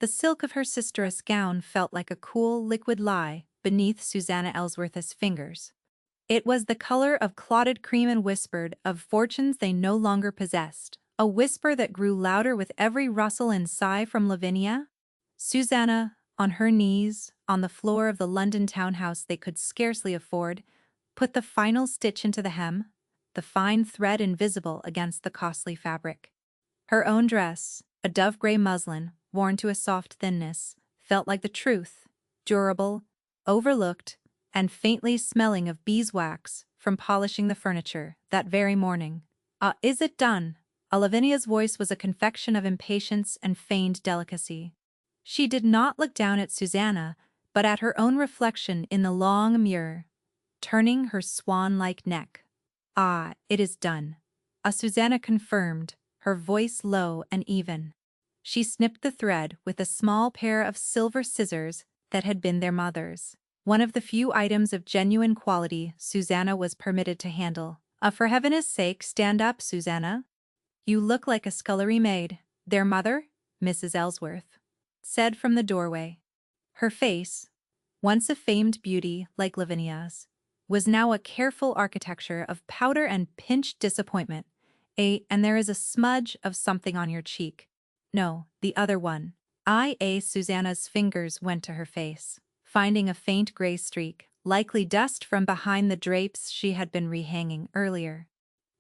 The silk of her sister's gown felt like a cool, liquid lie beneath Susanna Ellsworth's fingers. It was the color of clotted cream and whispered of fortunes they no longer possessed, a whisper that grew louder with every rustle and sigh from Lavinia. Susanna, on her knees, on the floor of the London townhouse they could scarcely afford, put the final stitch into the hem, the fine thread invisible against the costly fabric. Her own dress, a dove-gray muslin, worn to a soft thinness, felt like the truth, durable, overlooked, and faintly smelling of beeswax from polishing the furniture that very morning. "Ah, is it done?" Lavinia's voice was a confection of impatience and feigned delicacy. She did not look down at Susanna, but at her own reflection in the long mirror, turning her swan-like neck. "Ah, it is done," Susanna confirmed, her voice low and even. She snipped the thread with a small pair of silver scissors that had been their mother's. One of the few items of genuine quality Susanna was permitted to handle. For heaven's sake, stand up, Susanna. You look like a scullery maid." "Their mother?" Mrs. Ellsworth said from the doorway. Her face, once a famed beauty like Lavinia's, was now a careful architecture of powder and pinched disappointment. And there is a smudge of something on your cheek." "No, the other one." Susanna's fingers went to her face, finding a faint gray streak, likely dust from behind the drapes she had been rehanging earlier.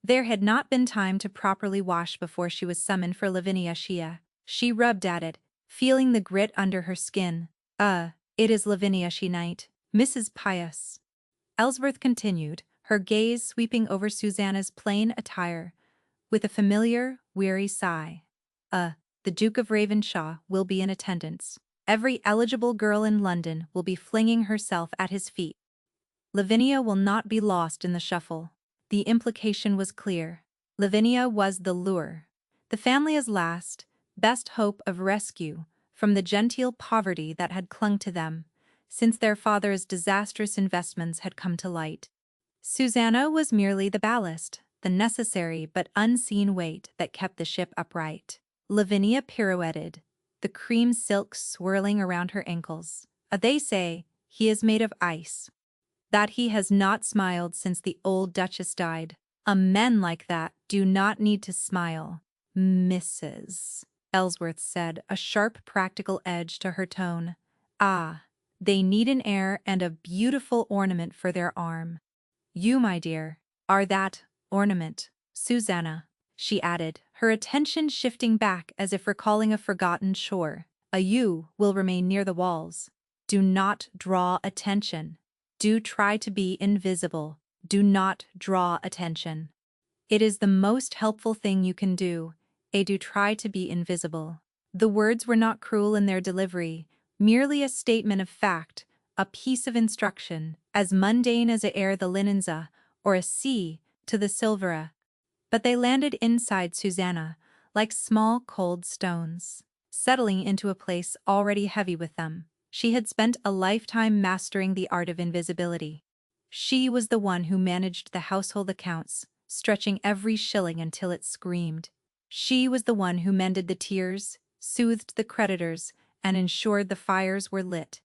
There had not been time to properly wash before she was summoned for Lavinia Shea. She rubbed at it, feeling the grit under her skin. It is Lavinia Shea night, Mrs. Pius." Ellsworth continued, her gaze sweeping over Susanna's plain attire, with a familiar, weary sigh. The Duke of Ravenshaw will be in attendance. Every eligible girl in London will be flinging herself at his feet. Lavinia will not be lost in the shuffle." The implication was clear. Lavinia was the lure, the family's last, best hope of rescue from the genteel poverty that had clung to them since their father's disastrous investments had come to light. Susanna was merely the ballast, the necessary but unseen weight that kept the ship upright. Lavinia pirouetted, the cream silk swirling around her ankles. "They say he is made of ice, that he has not smiled since the old Duchess died. Men like that do not need to smile, Mrs. Ellsworth said, a sharp practical edge to her tone. They need an air and a beautiful ornament for their arm. You, my dear, are that ornament, Susanna," she added, her attention shifting back as if recalling a forgotten chore. "You will remain near the walls. Do not draw attention. Do try to be invisible. Do not draw attention. It is the most helpful thing you can do. Do try to be invisible." The words were not cruel in their delivery, merely a statement of fact, a piece of instruction, as mundane as a air the linens or a sea to the silvera. But they landed inside Susanna, like small cold stones, settling into a place already heavy with them. She had spent a lifetime mastering the art of invisibility. She was the one who managed the household accounts, stretching every shilling until it screamed. She was the one who mended the tears, soothed the creditors, and ensured the fires were lit.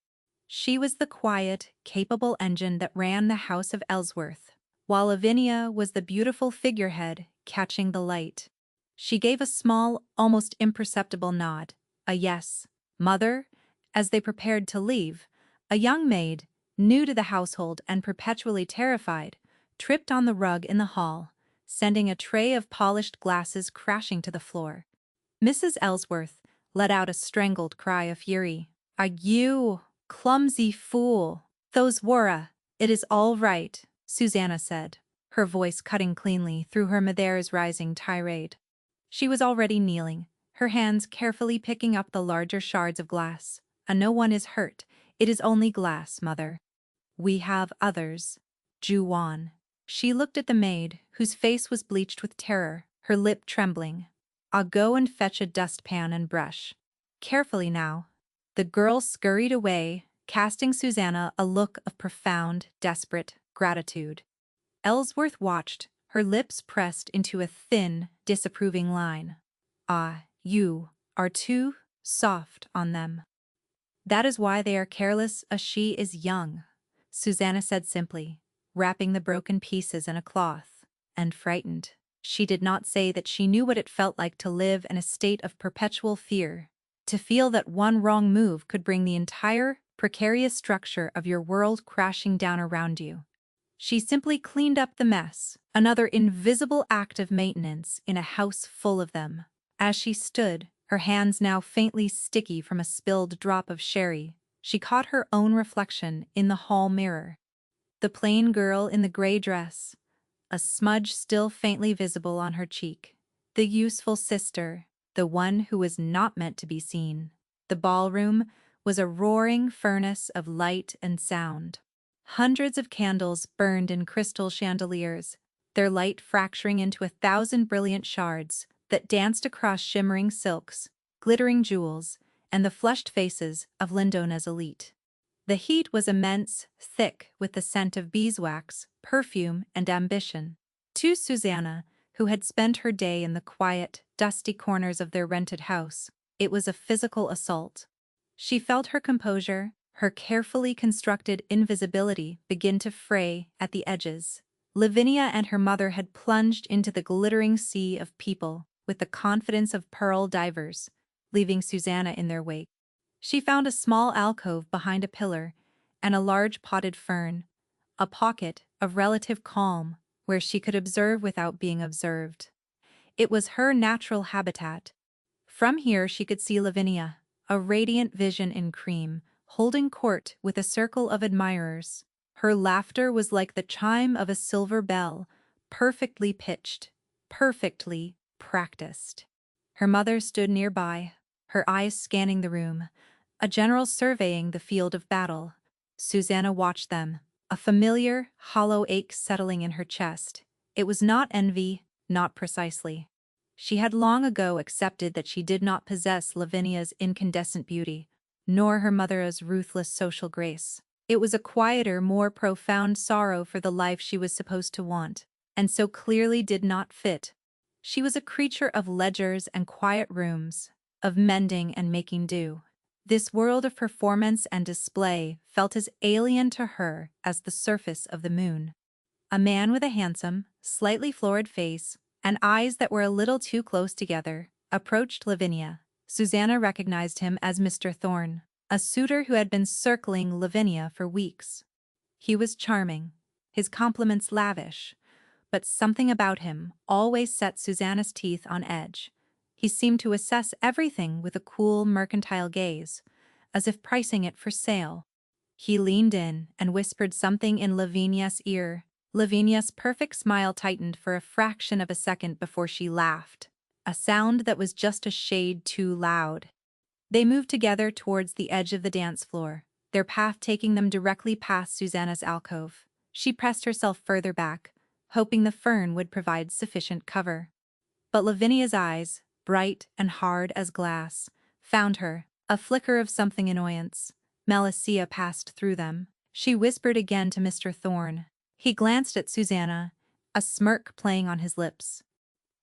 She was the quiet, capable engine that ran the house of Ellsworth, while Lavinia was the beautiful figurehead catching the light. She gave a small, almost imperceptible nod, a yes, "Mother," as they prepared to leave. A young maid, new to the household and perpetually terrified, tripped on the rug in the hall, sending a tray of polished glasses crashing to the floor. Mrs. Ellsworth let out a strangled cry of fury. "You clumsy fool! Those were It is all right," Susanna said, her voice cutting cleanly through her mother's rising tirade. She was already kneeling, her hands carefully picking up the larger shards of glass. "No one is hurt. It is only glass, Mother. We have others." Juan. She looked at the maid, whose face was bleached with terror, her lip trembling. "I'll go and fetch a dustpan and brush. Carefully now." The girl scurried away, casting Susanna a look of profound, desperate gratitude. Ellsworth watched, her lips pressed into a thin, disapproving line. "You are too soft on them. That is why they are careless, as she is young, Susanna said simply, wrapping the broken pieces in a cloth, and frightened. She did not say that she knew what it felt like to live in a state of perpetual fear, to feel that one wrong move could bring the entire, precarious structure of your world crashing down around you. She simply cleaned up the mess, another invisible act of maintenance in a house full of them. As she stood, her hands now faintly sticky from a spilled drop of sherry, she caught her own reflection in the hall mirror. The plain girl in the gray dress, a smudge still faintly visible on her cheek. The useful sister, the one who was not meant to be seen. The ballroom was a roaring furnace of light and sound. Hundreds of candles burned in crystal chandeliers, their light fracturing into 1,000 brilliant shards that danced across shimmering silks, glittering jewels, and the flushed faces of Lindona's elite. The heat was immense, thick with the scent of beeswax, perfume, and ambition. To Susanna, who had spent her day in the quiet, dusty corners of their rented house, it was a physical assault. She felt her composure, her carefully constructed invisibility begin to fray at the edges. Lavinia and her mother had plunged into the glittering sea of people with the confidence of pearl divers, leaving Susanna in their wake. She found a small alcove behind a pillar and a large potted fern, a pocket of relative calm where she could observe without being observed. It was her natural habitat. From here she could see Lavinia, a radiant vision in cream, holding court with a circle of admirers. Her laughter was like the chime of a silver bell, perfectly pitched, perfectly practiced. Her mother stood nearby, her eyes scanning the room, a general surveying the field of battle. Susanna watched them, a familiar, hollow ache settling in her chest. It was not envy, not precisely. She had long ago accepted that she did not possess Lavinia's incandescent beauty, nor her mother's ruthless social grace. It was a quieter, more profound sorrow for the life she was supposed to want, and so clearly did not fit. She was a creature of ledgers and quiet rooms, of mending and making do. This world of performance and display felt as alien to her as the surface of the moon. A man with a handsome, slightly florid face, and eyes that were a little too close together, approached Lavinia. Susanna recognized him as Mr. Thorne, a suitor who had been circling Lavinia for weeks. He was charming, his compliments lavish, but something about him always set Susanna's teeth on edge. He seemed to assess everything with a cool, mercantile gaze, as if pricing it for sale. He leaned in and whispered something in Lavinia's ear. Lavinia's perfect smile tightened for a fraction of a second before she laughed, a sound that was just a shade too loud. They moved together towards the edge of the dance floor, their path taking them directly past Susanna's alcove. She pressed herself further back, hoping the fern would provide sufficient cover. But Lavinia's eyes, bright and hard as glass, found her, a flicker of something annoyance. Malicia passed through them. She whispered again to Mr. Thorne. He glanced at Susanna, a smirk playing on his lips.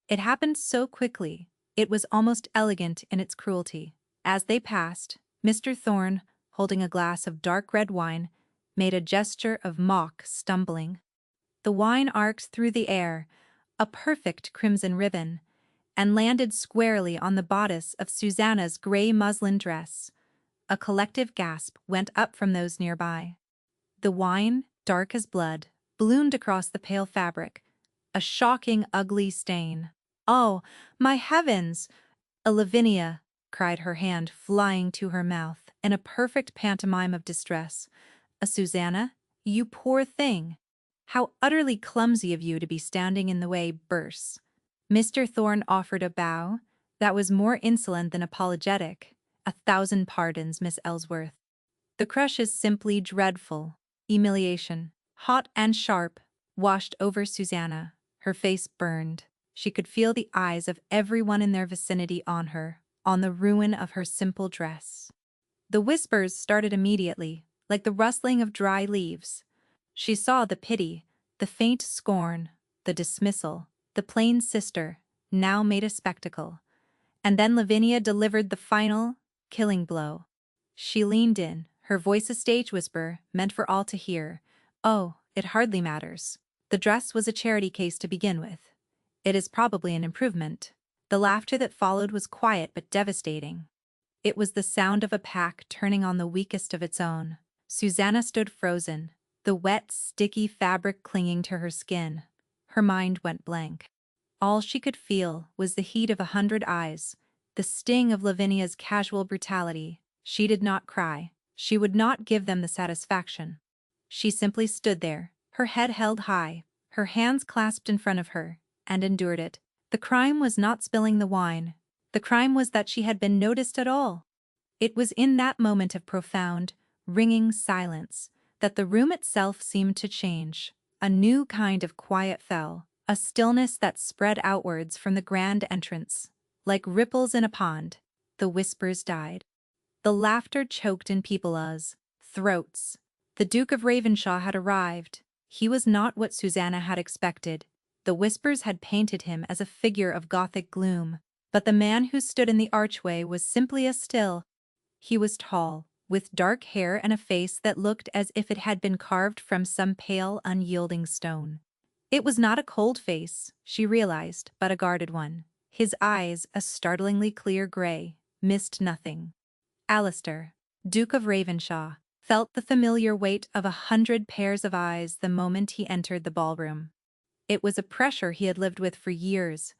It happened so quickly, it was almost elegant in its cruelty. As they passed, Mr. Thorne, holding a glass of dark red wine, made a gesture of mock stumbling. The wine arced through the air, a perfect crimson ribbon, and landed squarely on the bodice of Susanna's gray muslin dress. A collective gasp went up from those nearby. The wine, dark as blood, bloomed across the pale fabric, a shocking, ugly stain. "Oh, my heavens!" Lavinia cried, her hand flying to her mouth in a perfect pantomime of distress. Susanna, you poor thing! How utterly clumsy of you to be standing in the way, bursts. Mr. Thorne offered a bow that was more insolent than apologetic. "1,000 pardons, Miss Ellsworth. The crush is simply dreadful." Humiliation, hot and sharp, washed over Susanna. Her face burned. She could feel the eyes of everyone in their vicinity on her, on the ruin of her simple dress. The whispers started immediately, like the rustling of dry leaves. She saw the pity, the faint scorn, the dismissal, the plain sister, now made a spectacle. And then Lavinia delivered the final, killing blow. She leaned in, her voice a stage whisper, meant for all to hear. Oh, it hardly matters. The dress was a charity case to begin with. It is probably an improvement. The laughter that followed was quiet but devastating. It was the sound of a pack turning on the weakest of its own. Susanna stood frozen, the wet, sticky fabric clinging to her skin. Her mind went blank. All she could feel was the heat of 100 eyes, the sting of Lavinia's casual brutality. She did not cry. She would not give them the satisfaction. She simply stood there, her head held high, her hands clasped in front of her, and endured it. The crime was not spilling the wine. The crime was that she had been noticed at all. It was in that moment of profound, ringing silence that the room itself seemed to change. A new kind of quiet fell, a stillness that spread outwards from the grand entrance. Like ripples in a pond, the whispers died. The laughter choked in people's throats. The Duke of Ravenshaw had arrived. He was not what Susanna had expected. The whispers had painted him as a figure of Gothic gloom, but the man who stood in the archway was simply as still. He was tall, with dark hair and a face that looked as if it had been carved from some pale, unyielding stone. It was not a cold face, she realized, but a guarded one. His eyes, a startlingly clear gray, missed nothing. Alistair, Duke of Ravenshaw, felt the familiar weight of 100 pairs of eyes the moment he entered the ballroom. It was a pressure he had lived with for years,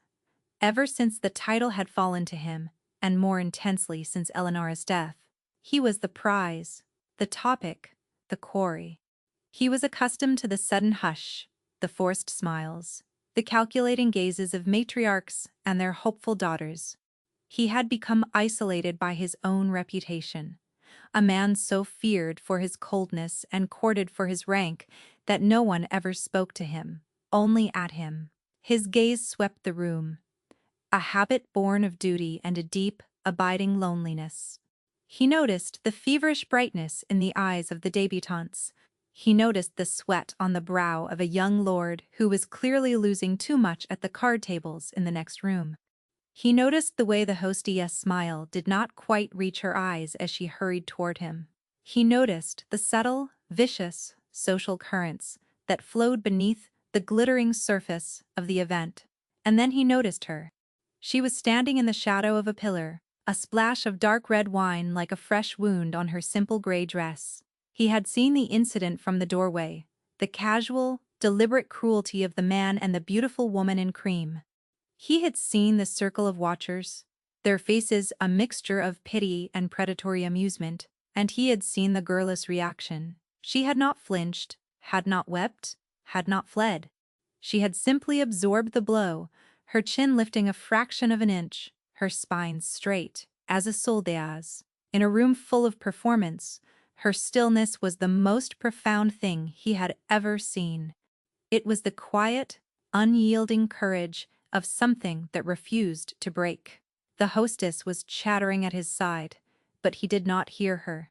ever since the title had fallen to him, and more intensely since Eleanor's death. He was the prize, the topic, the quarry. He was accustomed to the sudden hush, the forced smiles, the calculating gazes of matriarchs and their hopeful daughters. He had become isolated by his own reputation, a man so feared for his coldness and courted for his rank that no one ever spoke to him, only at him. His gaze swept the room, a habit born of duty and a deep, abiding loneliness. He noticed the feverish brightness in the eyes of the débutantes. He noticed the sweat on the brow of a young lord who was clearly losing too much at the card tables in the next room. He noticed the way the hostess' smile did not quite reach her eyes as she hurried toward him. He noticed the subtle, vicious, social currents that flowed beneath the glittering surface of the event. And then he noticed her. She was standing in the shadow of a pillar, a splash of dark red wine like a fresh wound on her simple gray dress. He had seen the incident from the doorway, the casual, deliberate cruelty of the man and the beautiful woman in cream. He had seen the circle of watchers, their faces a mixture of pity and predatory amusement, and he had seen the girlish reaction. She had not flinched, had not wept, had not fled. She had simply absorbed the blow, her chin lifting a fraction of an inch, her spine straight as a soldier's. In a room full of performance, her stillness was the most profound thing he had ever seen. It was the quiet, unyielding courage of something that refused to break. The hostess was chattering at his side, but he did not hear her.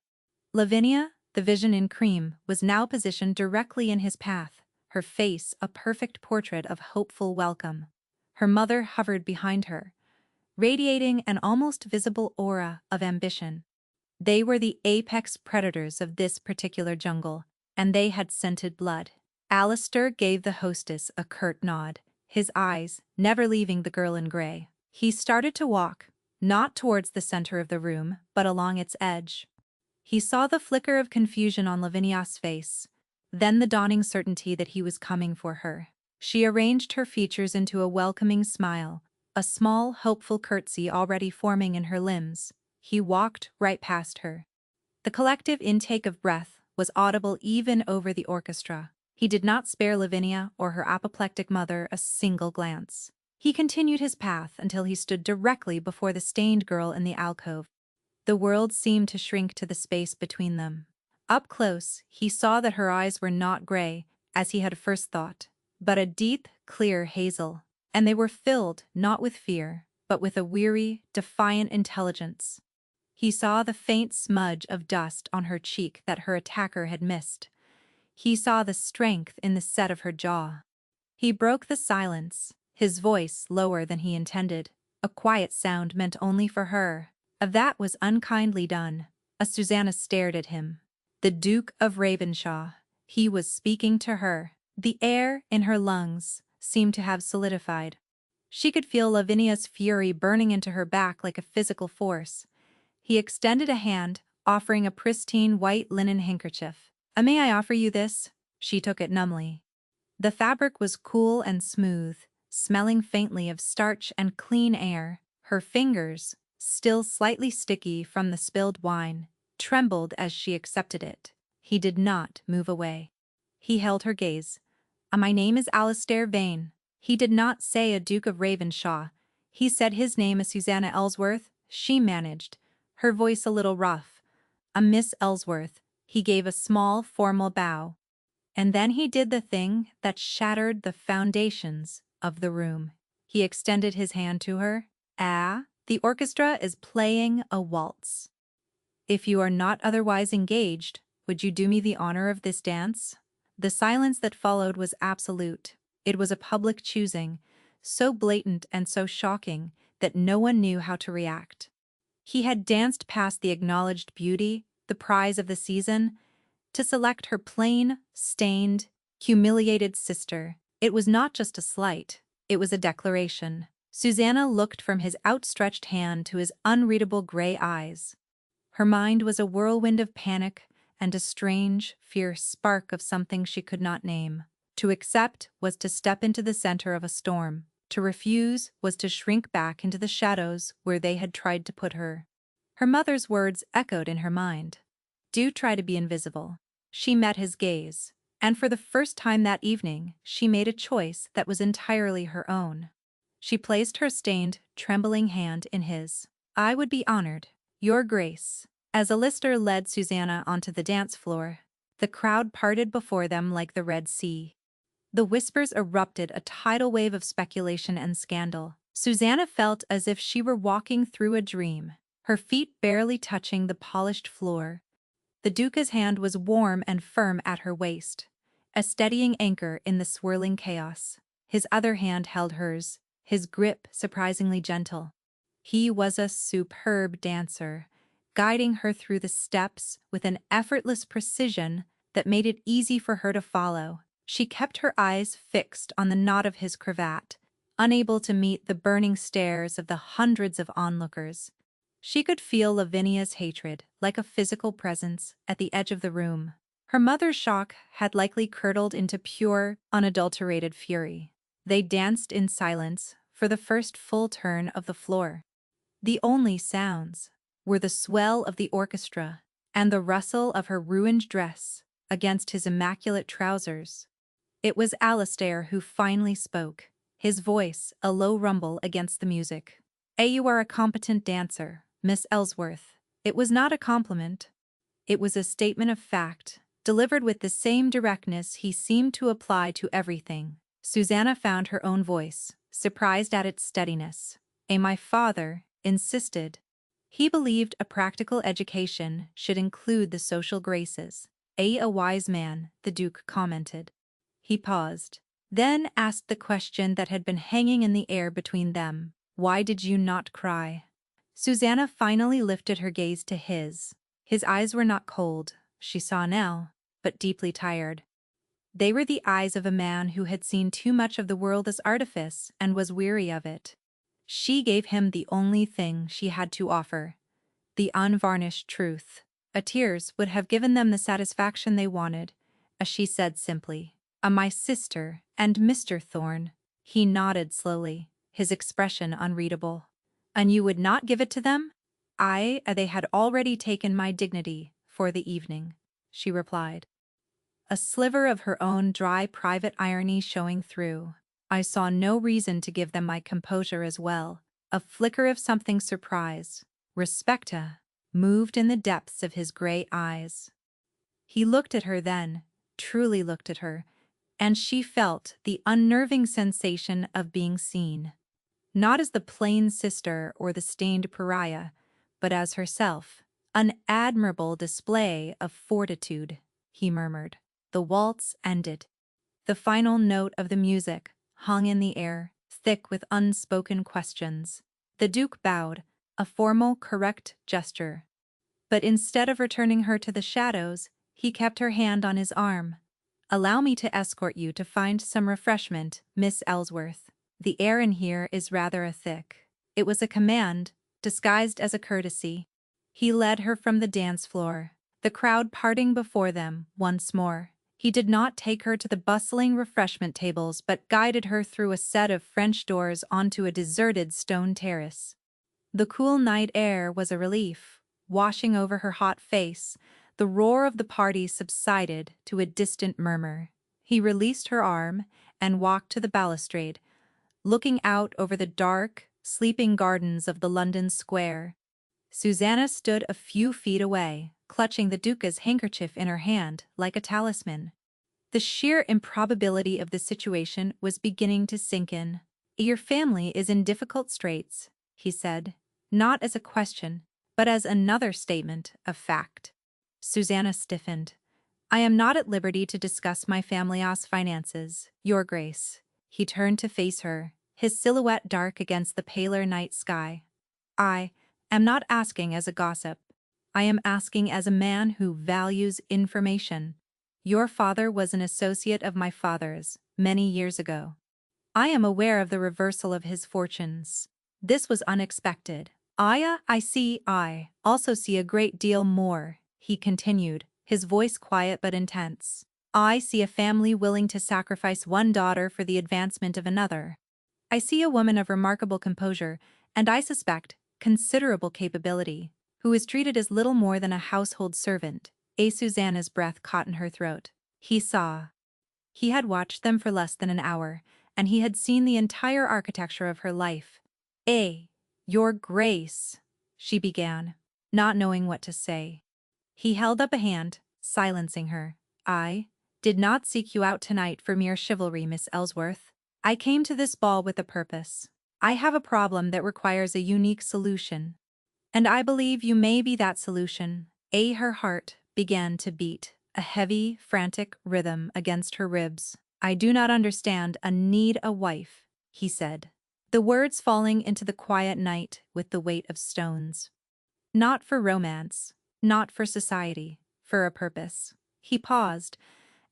Lavinia, the vision in cream, was now positioned directly in his path, her face a perfect portrait of hopeful welcome. Her mother hovered behind her, radiating an almost visible aura of ambition. They were the apex predators of this particular jungle, and they had scented blood. Alistair gave the hostess a curt nod, his eyes never leaving the girl in gray. He started to walk, not towards the center of the room, but along its edge. He saw the flicker of confusion on Lavinia's face, then the dawning certainty that he was coming for her. She arranged her features into a welcoming smile, a small, hopeful curtsy already forming in her limbs. He walked right past her. The collective intake of breath was audible even over the orchestra. He did not spare Lavinia or her apoplectic mother a single glance. He continued his path until he stood directly before the stained girl in the alcove. The world seemed to shrink to the space between them. Up close, he saw that her eyes were not gray, as he had first thought, but a deep, clear hazel, and they were filled not with fear, but with a weary, defiant intelligence. He saw the faint smudge of dust on her cheek that her attacker had missed. He saw the strength in the set of her jaw. He broke the silence, his voice lower than he intended, a quiet sound meant only for her. That was unkindly done. Susanna stared at him. The Duke of Ravenshaw. He was speaking to her. The air in her lungs seemed to have solidified. She could feel Lavinia's fury burning into her back like a physical force. He extended a hand, offering a pristine white linen handkerchief. May I offer you this?" She took it numbly. The fabric was cool and smooth, smelling faintly of starch and clean air. Her fingers, still slightly sticky from the spilled wine, trembled as she accepted it. He did not move away. He held her gaze. My name is Alistair Vane." He did not say a Duke of Ravenshaw. He said his name is Susanna Ellsworth. She managed, her voice a little rough. Miss Ellsworth." He gave a small, formal bow. And then he did the thing that shattered the foundations of the room. He extended his hand to her. The orchestra is playing a waltz. If you are not otherwise engaged, would you do me the honor of this dance?" The silence that followed was absolute. It was a public choosing, so blatant and so shocking that no one knew how to react. He had danced past the acknowledged beauty, the prize of the season, to select her plain, stained, humiliated sister. It was not just a slight, it was a declaration. Susanna looked from his outstretched hand to his unreadable gray eyes. Her mind was a whirlwind of panic and a strange, fierce spark of something she could not name. To accept was to step into the center of a storm. To refuse was to shrink back into the shadows where they had tried to put her. Her mother's words echoed in her mind. "Do try to be invisible." She met his gaze, and for the first time that evening she made a choice that was entirely her own. She placed her stained, trembling hand in his. "I would be honored, Your Grace." As Alistair led Susanna onto the dance floor, the crowd parted before them like the Red Sea. The whispers erupted, a tidal wave of speculation and scandal. Susanna felt as if she were walking through a dream, her feet barely touching the polished floor. The Duca's hand was warm and firm at her waist, a steadying anchor in the swirling chaos. His other hand held hers, his grip surprisingly gentle. He was a superb dancer, guiding her through the steps with an effortless precision that made it easy for her to follow. She kept her eyes fixed on the knot of his cravat, unable to meet the burning stares of the hundreds of onlookers. She could feel Lavinia's hatred, like a physical presence, at the edge of the room. Her mother's shock had likely curdled into pure, unadulterated fury. They danced in silence for the first full turn of the floor. The only sounds were the swell of the orchestra and the rustle of her ruined dress against his immaculate trousers. It was Alistair who finally spoke, his voice a low rumble against the music. "You are a competent dancer, Miss Ellsworth." It was not a compliment. It was a statement of fact, delivered with the same directness he seemed to apply to everything. Susanna found her own voice, surprised at its steadiness. My father insisted. He believed a practical education should include the social graces. A wise man," the Duke commented. He paused, then asked the question that had been hanging in the air between them. "Why did you not cry?" Susanna finally lifted her gaze to his. His eyes were not cold, she saw now, but deeply tired. They were the eyes of a man who had seen too much of the world as artifice and was weary of it. She gave him the only thing she had to offer, the unvarnished truth. Tears would have given them the satisfaction they wanted, as she said simply, My sister and Mr. Thorne." He nodded slowly, his expression unreadable. "And you would not give it to them?" They had already taken my dignity for the evening," she replied. A sliver of her own dry private irony showing through. "I saw no reason to give them my composure as well." A flicker of something surprised, respecta, moved in the depths of his gray eyes. He looked at her then, truly looked at her, and she felt the unnerving sensation of being seen. Not as the plain sister or the stained pariah, but as herself. "An admirable display of fortitude," he murmured. The waltz ended. The final note of the music hung in the air, thick with unspoken questions. The Duke bowed, a formal, correct gesture. But instead of returning her to the shadows, he kept her hand on his arm. "Allow me to escort you to find some refreshment, Miss Ellsworth. The air in here is rather thick." It was a command, disguised as a courtesy. He led her from the dance floor, the crowd parting before them once more. He did not take her to the bustling refreshment tables but guided her through a set of French doors onto a deserted stone terrace. The cool night air was a relief, washing over her hot face. The roar of the party subsided to a distant murmur. He released her arm and walked to the balustrade, looking out over the dark, sleeping gardens of the London Square. Susanna stood a few feet away, clutching the Duca's handkerchief in her hand like a talisman. The sheer improbability of the situation was beginning to sink in. "Your family is in difficult straits," he said, not as a question, but as another statement of fact. Susanna stiffened. "I am not at liberty to discuss my family's finances, Your Grace." He turned to face her, his silhouette dark against the paler night sky. "I am not asking as a gossip. I am asking as a man who values information. Your father was an associate of my father's many years ago. I am aware of the reversal of his fortunes. This was unexpected. I also see a great deal more," he continued, his voice quiet but intense. "I see a family willing to sacrifice one daughter for the advancement of another. I see a woman of remarkable composure, and I suspect considerable capability, who is treated as little more than a household servant." Susanna's breath caught in her throat. He saw. He had watched them for less than an hour, and he had seen the entire architecture of her life. "Your Grace," she began, not knowing what to say. He held up a hand, silencing her. "I did not seek you out tonight for mere chivalry, Miss Ellsworth. I came to this ball with a purpose. I have a problem that requires a unique solution. And I believe you may be that solution." Her heart began to beat, a heavy, frantic rhythm against her ribs. "I do not understand need a wife," he said, the words falling into the quiet night with the weight of stones. "Not for romance, not for society, for a purpose." He paused,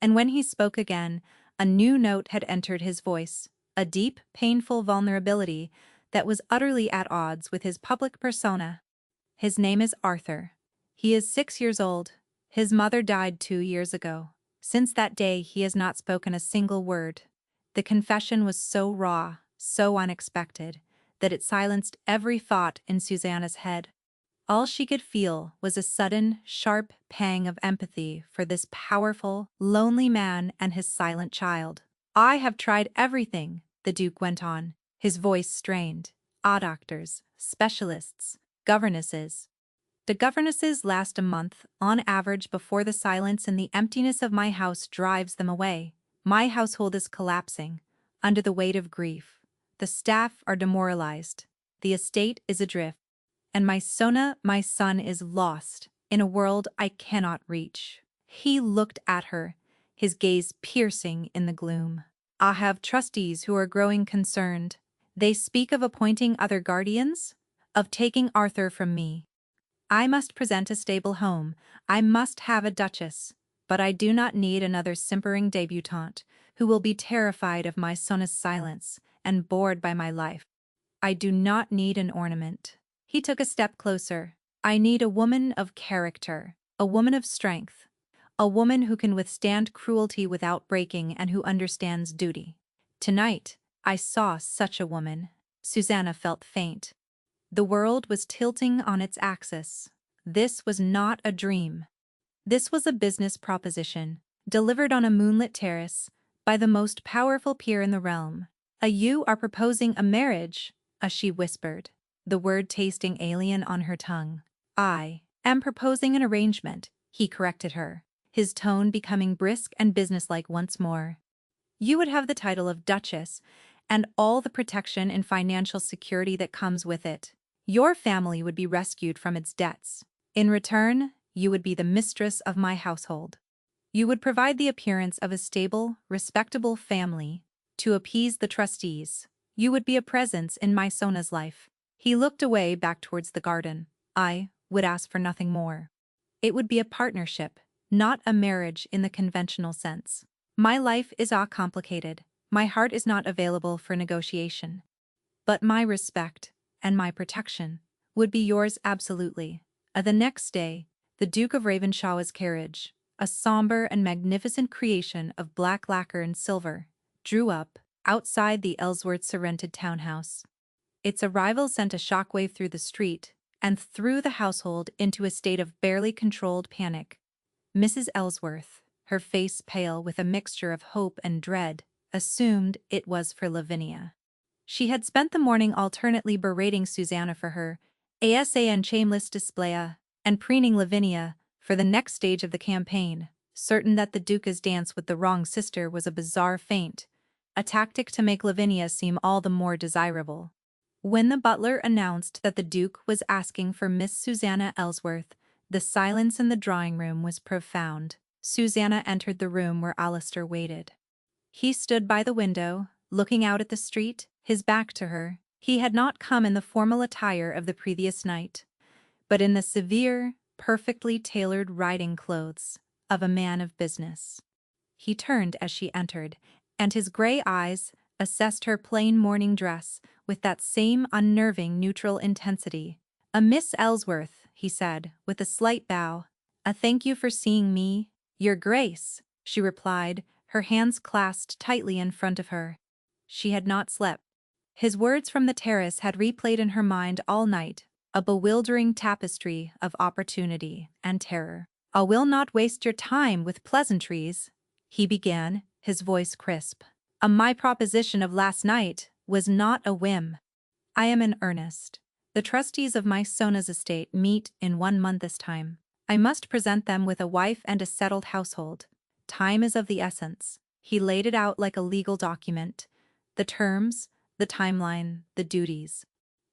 and when he spoke again, a new note had entered his voice, a deep, painful vulnerability that was utterly at odds with his public persona. "His name is Arthur. He is 6 years old. His mother died 2 years ago. Since that day he has not spoken a single word." The confession was so raw, so unexpected, that it silenced every thought in Susanna's head. All she could feel was a sudden, sharp pang of empathy for this powerful, lonely man and his silent child. "I have tried everything," the Duke went on, his voice strained. "Doctors, specialists, governesses. The governesses last a month, on average, before the silence and the emptiness of my house drives them away. My household is collapsing, under the weight of grief. The staff are demoralized. The estate is adrift. And my son is lost, in a world I cannot reach." He looked at her, his gaze piercing in the gloom. "I have trustees who are growing concerned. They speak of appointing other guardians, of taking Arthur from me. I must present a stable home, I must have a duchess, but I do not need another simpering debutante who will be terrified of my son's silence and bored by my life. I do not need an ornament." He took a step closer. "I need a woman of character, a woman of strength, a woman who can withstand cruelty without breaking and who understands duty. Tonight, I saw such a woman." Susanna felt faint. The world was tilting on its axis. This was not a dream. This was a business proposition, delivered on a moonlit terrace, by the most powerful peer in the realm. "You are proposing a marriage," she whispered, the word tasting alien on her tongue. "I am proposing an arrangement," he corrected her, his tone becoming brisk and businesslike once more. "You would have the title of Duchess, and all the protection and financial security that comes with it. Your family would be rescued from its debts. In return, you would be the mistress of my household. You would provide the appearance of a stable, respectable family to appease the trustees. You would be a presence in my son's life." He looked away back towards the garden. I would ask for nothing more. It would be a partnership, not a marriage in the conventional sense. My life is complicated. My heart is not available for negotiation. But my respect, and my protection, would be yours absolutely. The next day, the Duke of Ravenshaw's carriage, a somber and magnificent creation of black lacquer and silver, drew up outside the Ellsworths' rented townhouse. Its arrival sent a shockwave through the street and threw the household into a state of barely controlled panic. Mrs. Ellsworth, her face pale with a mixture of hope and dread, assumed it was for Lavinia. She had spent the morning alternately berating Susanna for her asa and shameless display, and preening Lavinia for the next stage of the campaign, certain that the Duca's dance with the wrong sister was a bizarre feint, a tactic to make Lavinia seem all the more desirable. When the butler announced that the Duke was asking for Miss Susanna Ellsworth, the silence in the drawing room was profound. Susanna entered the room where Alistair waited. He stood by the window, looking out at the street, his back to her. He had not come in the formal attire of the previous night, but in the severe, perfectly tailored riding clothes of a man of business. He turned as she entered, and his gray eyes assessed her plain morning dress with that same unnerving neutral intensity. "A Miss Ellsworth," he said, with a slight bow. "A thank you for seeing me, Your Grace," she replied, her hands clasped tightly in front of her. She had not slept. His words from the terrace had replayed in her mind all night, a bewildering tapestry of opportunity and terror. "I will not waste your time with pleasantries," he began, his voice crisp. My proposition of last night was not a whim. I am in earnest. The trustees of my Sona's estate meet in 1 month's time. I must present them with a wife and a settled household. Time is of the essence." He laid it out like a legal document. The terms, the timeline, the duties.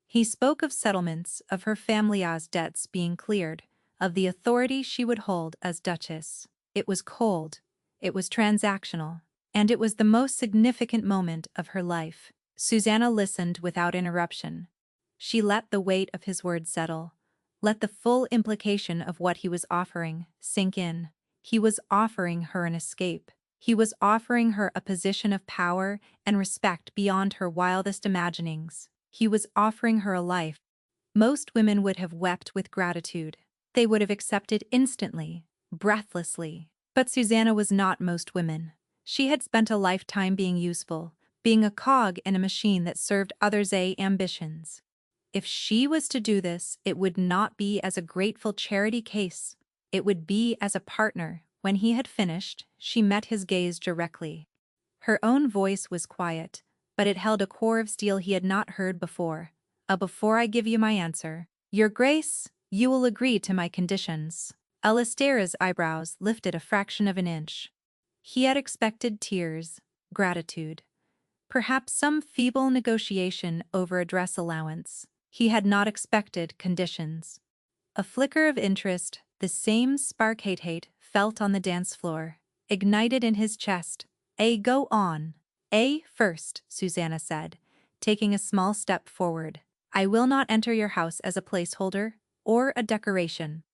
He spoke of settlements, of her family's debts being cleared, of the authority she would hold as Duchess. It was cold, it was transactional, and it was the most significant moment of her life. Susanna listened without interruption. She let the weight of his words settle, let the full implication of what he was offering sink in. He was offering her an escape. He was offering her a position of power and respect beyond her wildest imaginings. He was offering her a life. Most women would have wept with gratitude. They would have accepted instantly, breathlessly. But Susanna was not most women. She had spent a lifetime being useful, being a cog in a machine that served others' ambitions. If she was to do this, it would not be as a grateful charity case. It would be as a partner. When he had finished, she met his gaze directly. Her own voice was quiet, but it held a core of steel he had not heard before. Before I give you my answer, Your Grace, you will agree to my conditions." Alistair's eyebrows lifted a fraction of an inch. He had expected tears, gratitude, perhaps some feeble negotiation over a dress allowance. He had not expected conditions. A flicker of interest, the same spark hate felt on the dance floor, ignited in his chest. Go on." First," Susanna said, taking a small step forward. "I will not enter your house as a placeholder or a decoration.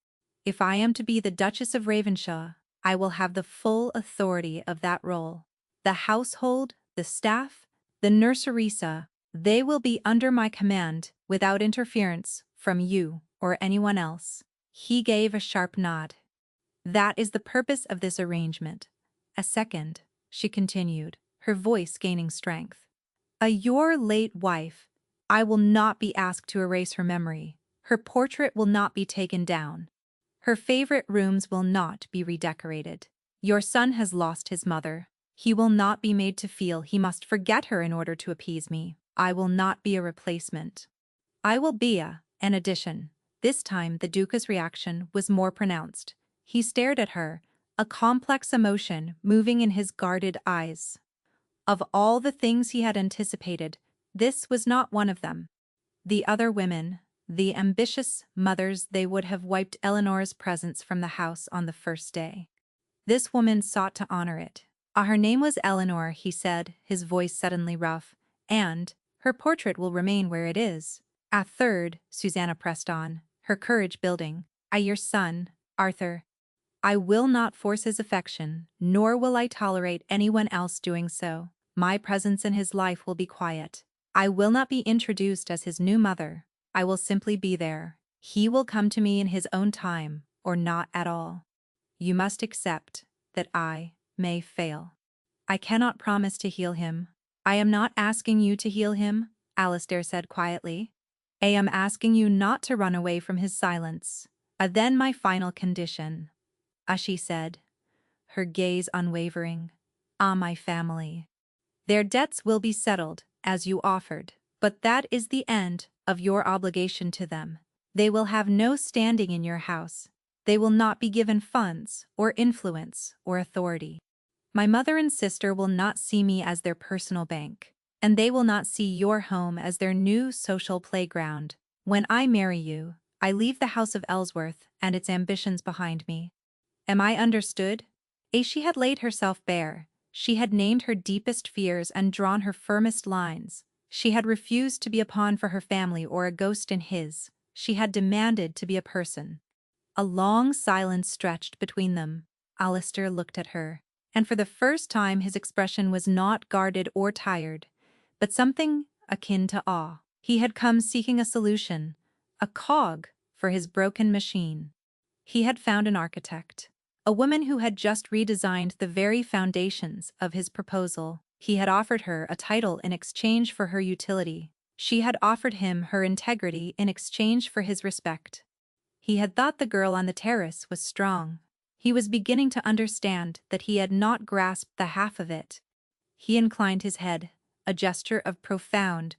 If I am to be the Duchess of Ravenshaw, I will have the full authority of that role. The household, the staff, the nurserisa, they will be under my command without interference from you or anyone else." He gave a sharp nod. "That is the purpose of this arrangement. A second," she continued, her voice gaining strength. Your late wife, I will not be asked to erase her memory. Her portrait will not be taken down. Her favorite rooms will not be redecorated. Your son has lost his mother. He will not be made to feel he must forget her in order to appease me. I will not be a replacement. I will be an addition." This time the Duca's reaction was more pronounced. He stared at her, a complex emotion moving in his guarded eyes. Of all the things he had anticipated, this was not one of them. The other women, the ambitious mothers, they would have wiped Eleanor's presence from the house on the first day. This woman sought to honor it. Her name was Eleanor," he said, his voice suddenly rough, "and her portrait will remain where it is. A third, Susanna pressed on, her courage building. I, your son, Arthur. I will not force his affection, nor will I tolerate anyone else doing so. My presence in his life will be quiet. I will not be introduced as his new mother. I will simply be there. He will come to me in his own time, or not at all. You must accept that I may fail. I cannot promise to heal him. I am not asking you to heal him, Alistair said quietly. I am asking you not to run away from his silence. Then my final condition. She said, her gaze unwavering. My family. Their debts will be settled, as you offered, but that is the end of your obligation to them. They will have no standing in your house. They will not be given funds, or influence, or authority. My mother and sister will not see me as their personal bank, and they will not see your home as their new social playground. When I marry you, I leave the house of Ellsworth and its ambitions behind me. Am I understood? She had laid herself bare. She had named her deepest fears and drawn her firmest lines. She had refused to be a pawn for her family or a ghost in his. She had demanded to be a person. A long silence stretched between them. Alistair looked at her, and for the first time his expression was not guarded or tired, but something akin to awe. He had come seeking a solution, a cog for his broken machine. He had found an architect, a woman who had just redesigned the very foundations of his proposal. He had offered her a title in exchange for her utility. She had offered him her integrity in exchange for his respect. He had thought the girl on the terrace was strong. He was beginning to understand that he had not grasped the half of it. He inclined his head, a gesture of profound,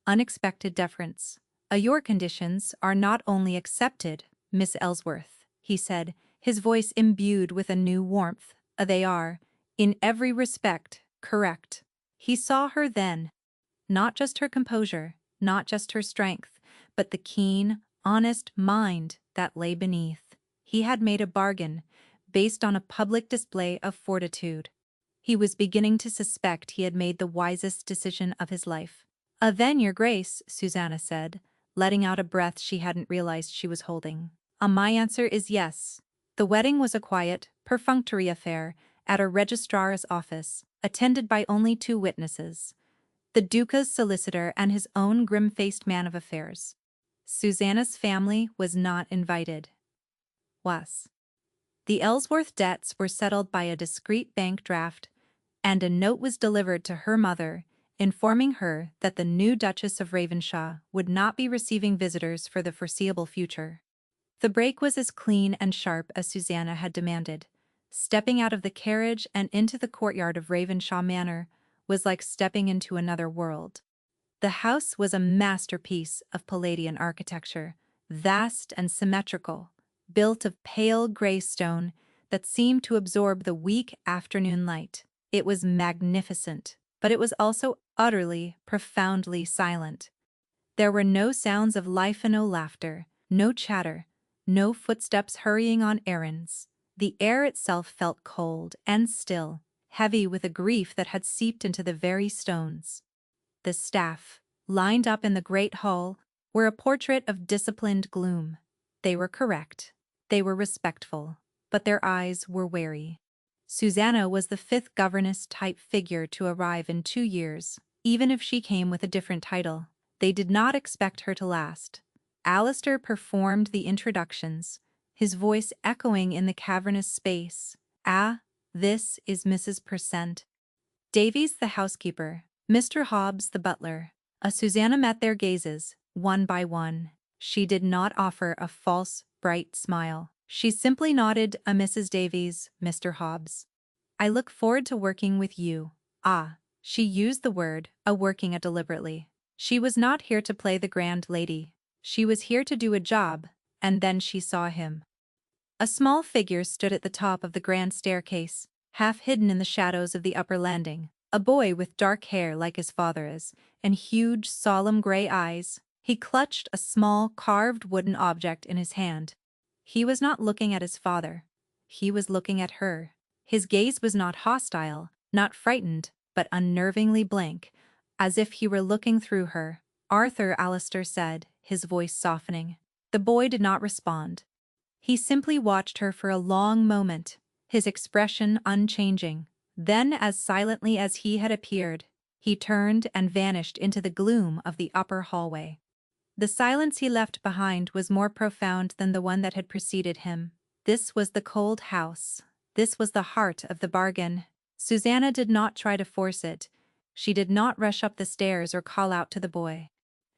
unexpected deference. Your conditions are not only accepted, Miss Ellsworth, he said, his voice imbued with a new warmth. They are, in every respect, correct. He saw her then. Not just her composure, not just her strength, but the keen, honest mind that lay beneath. He had made a bargain, based on a public display of fortitude. He was beginning to suspect he had made the wisest decision of his life. Then, Your Grace, Susanna said, letting out a breath she hadn't realized she was holding. My answer is yes. The wedding was a quiet, perfunctory affair at a registrar's office, attended by only 2 witnesses. The Duca's solicitor and his own grim-faced man of affairs. Susanna's family was not invited. The Ellsworth debts were settled by a discreet bank draft, and a note was delivered to her mother, informing her that the new Duchess of Ravenshaw would not be receiving visitors for the foreseeable future. The break was as clean and sharp as Susanna had demanded. Stepping out of the carriage and into the courtyard of Ravenshaw Manor was like stepping into another world. The house was a masterpiece of Palladian architecture, vast and symmetrical, built of pale gray stone that seemed to absorb the weak afternoon light. It was magnificent, but it was also utterly, profoundly silent. There were no sounds of life and no laughter, no chatter, no footsteps hurrying on errands. The air itself felt cold and still, heavy with a grief that had seeped into the very stones. The staff, lined up in the great hall, were a portrait of disciplined gloom. They were correct. They were respectful, but their eyes were wary. Susanna was the 5th governess-type figure to arrive in 2 years, even if she came with a different title. They did not expect her to last. Alistair performed the introductions, his voice echoing in the cavernous space. This is Mrs. Percent. Davies the housekeeper, Mr. Hobbs the butler. Susanna met their gazes, one by one. She did not offer a false, bright smile. She simply nodded a Mrs. Davies, Mr. Hobbs. I look forward to working with you. She used the word, working deliberately. She was not here to play the grand lady. She was here to do a job, and then she saw him. A small figure stood at the top of the grand staircase, half hidden in the shadows of the upper landing. A boy with dark hair like his father's, and huge, solemn gray eyes. He clutched a small, carved wooden object in his hand. He was not looking at his father. He was looking at her. His gaze was not hostile, not frightened, but unnervingly blank, as if he were looking through her. Arthur, Alistair said, his voice softening. The boy did not respond. He simply watched her for a long moment, his expression unchanging. Then, as silently as he had appeared, he turned and vanished into the gloom of the upper hallway. The silence he left behind was more profound than the one that had preceded him. This was the cold house. This was the heart of the bargain. Susanna did not try to force it. She did not rush up the stairs or call out to the boy.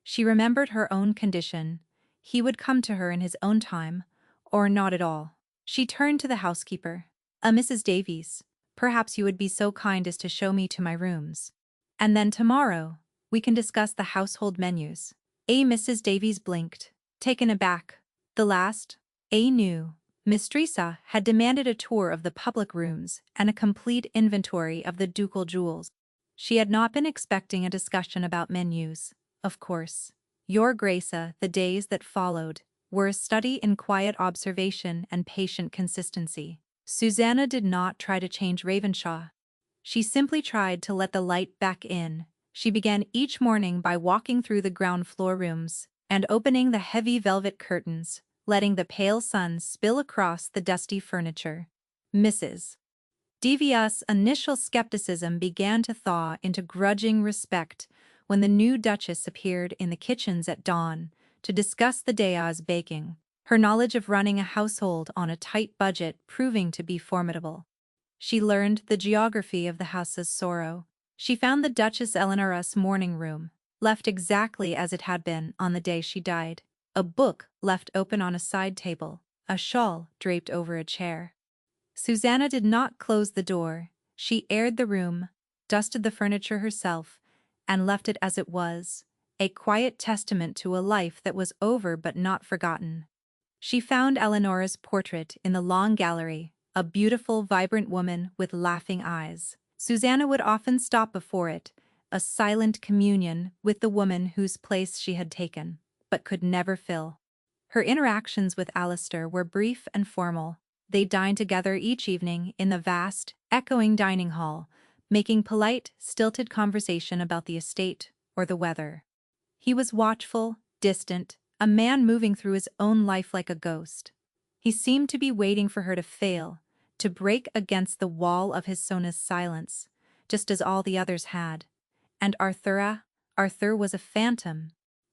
She remembered her own condition. He would come to her in his own time, or not at all. She turned to the housekeeper. Mrs. Davies, perhaps you would be so kind as to show me to my rooms. And then tomorrow, we can discuss the household menus. Mrs. Davies blinked, taken aback. The last, knew. Miss Teresa had demanded a tour of the public rooms and a complete inventory of the ducal jewels. She had not been expecting a discussion about menus, of course. Your Grace, the days that followed were a study in quiet observation and patient consistency. Susanna did not try to change Ravenshaw. She simply tried to let the light back in. She began each morning by walking through the ground floor rooms and opening the heavy velvet curtains, letting the pale sun spill across the dusty furniture. Mrs. Davies' initial skepticism began to thaw into grudging respect when the new Duchess appeared in the kitchens at dawn to discuss the day's baking, her knowledge of running a household on a tight budget proving to be formidable. She learned the geography of the house's sorrow. She found the Duchess Eleanor's morning room, left exactly as it had been on the day she died, a book left open on a side table, a shawl draped over a chair. Susanna did not close the door. She aired the room, dusted the furniture herself, and left it as it was, a quiet testament to a life that was over but not forgotten. She found Eleanor's portrait in the long gallery, a beautiful, vibrant woman with laughing eyes. Susanna would often stop before it, a silent communion with the woman whose place she had taken, but could never fill. Her interactions with Alistair were brief and formal. They dined together each evening in the vast, echoing dining hall, making polite, stilted conversation about the estate or the weather. He was watchful, distant, a man moving through his own life like a ghost. He seemed to be waiting for her to fail, to break against the wall of his Sona's silence, just as all the others had. And Arthur was a phantom.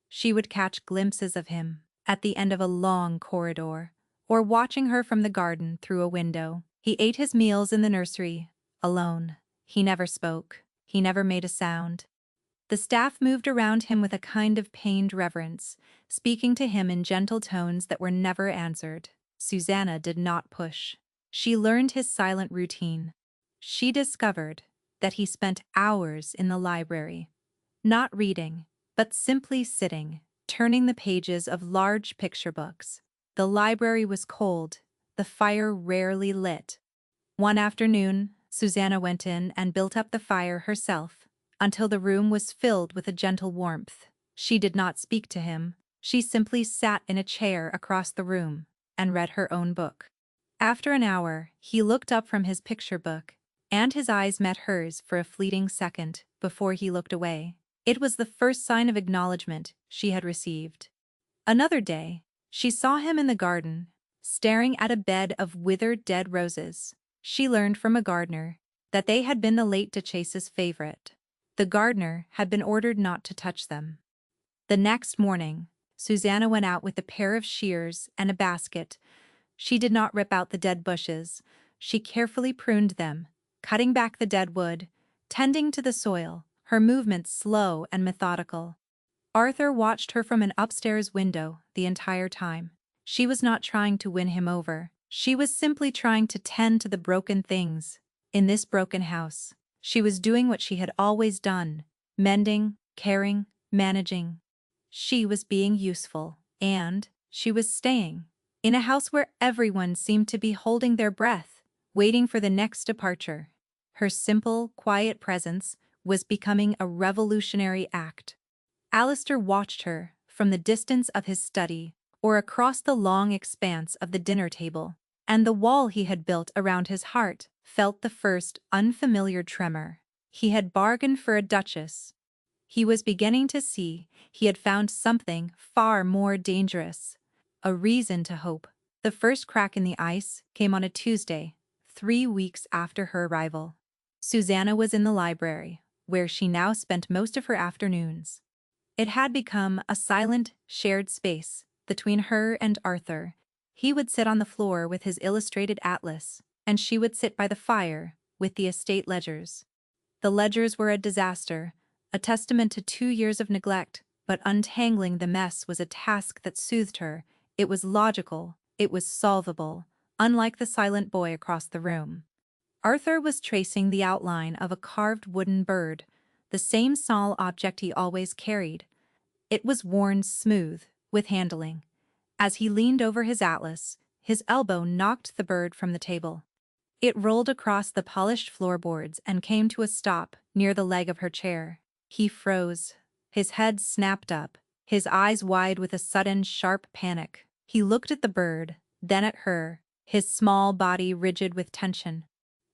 She would catch glimpses of him at the end of a long corridor, or watching her from the garden through a window. He ate his meals in the nursery, alone. He never spoke. He never made a sound. The staff moved around him with a kind of pained reverence, speaking to him in gentle tones that were never answered. Susanna did not push. She learned his silent routine. She discovered that he spent hours in the library, not reading, but simply sitting, turning the pages of large picture books. The library was cold, the fire rarely lit. One afternoon, Susanna went in and built up the fire herself, until the room was filled with a gentle warmth. She did not speak to him. She simply sat in a chair across the room and read her own book. After an hour, he looked up from his picture book, and his eyes met hers for a fleeting second before he looked away. It was the first sign of acknowledgement she had received. Another day, she saw him in the garden, staring at a bed of withered dead roses. She learned from a gardener that they had been the late Duchess's favorite. The gardener had been ordered not to touch them. The next morning, Susanna went out with a pair of shears and a basket. She did not rip out the dead bushes. She carefully pruned them, cutting back the dead wood, tending to the soil, her movements slow and methodical. Arthur watched her from an upstairs window the entire time. She was not trying to win him over. She was simply trying to tend to the broken things in this broken house. She was doing what she had always done, mending, caring, managing. She was being useful, and she was staying in a house where everyone seemed to be holding their breath, waiting for the next departure. Her simple, quiet presence was becoming a revolutionary act. Alistair watched her from the distance of his study or across the long expanse of the dinner table, and the wall he had built around his heart felt the first unfamiliar tremor. He had bargained for a duchess. He was beginning to see he had found something far more dangerous. A reason to hope. The first crack in the ice came on a Tuesday, 3 weeks after her arrival. Susanna was in the library, where she now spent most of her afternoons. It had become a silent, shared space between her and Arthur. He would sit on the floor with his illustrated atlas, and she would sit by the fire with the estate ledgers. The ledgers were a disaster, a testament to 2 years of neglect, but untangling the mess was a task that soothed her. It was logical, it was solvable, unlike the silent boy across the room. Arthur was tracing the outline of a carved wooden bird, the same small object he always carried. It was worn smooth with handling. As he leaned over his atlas, his elbow knocked the bird from the table. It rolled across the polished floorboards and came to a stop near the leg of her chair. He froze. His head snapped up, his eyes wide with a sudden, sharp panic. He looked at the bird, then at her, his small body rigid with tension.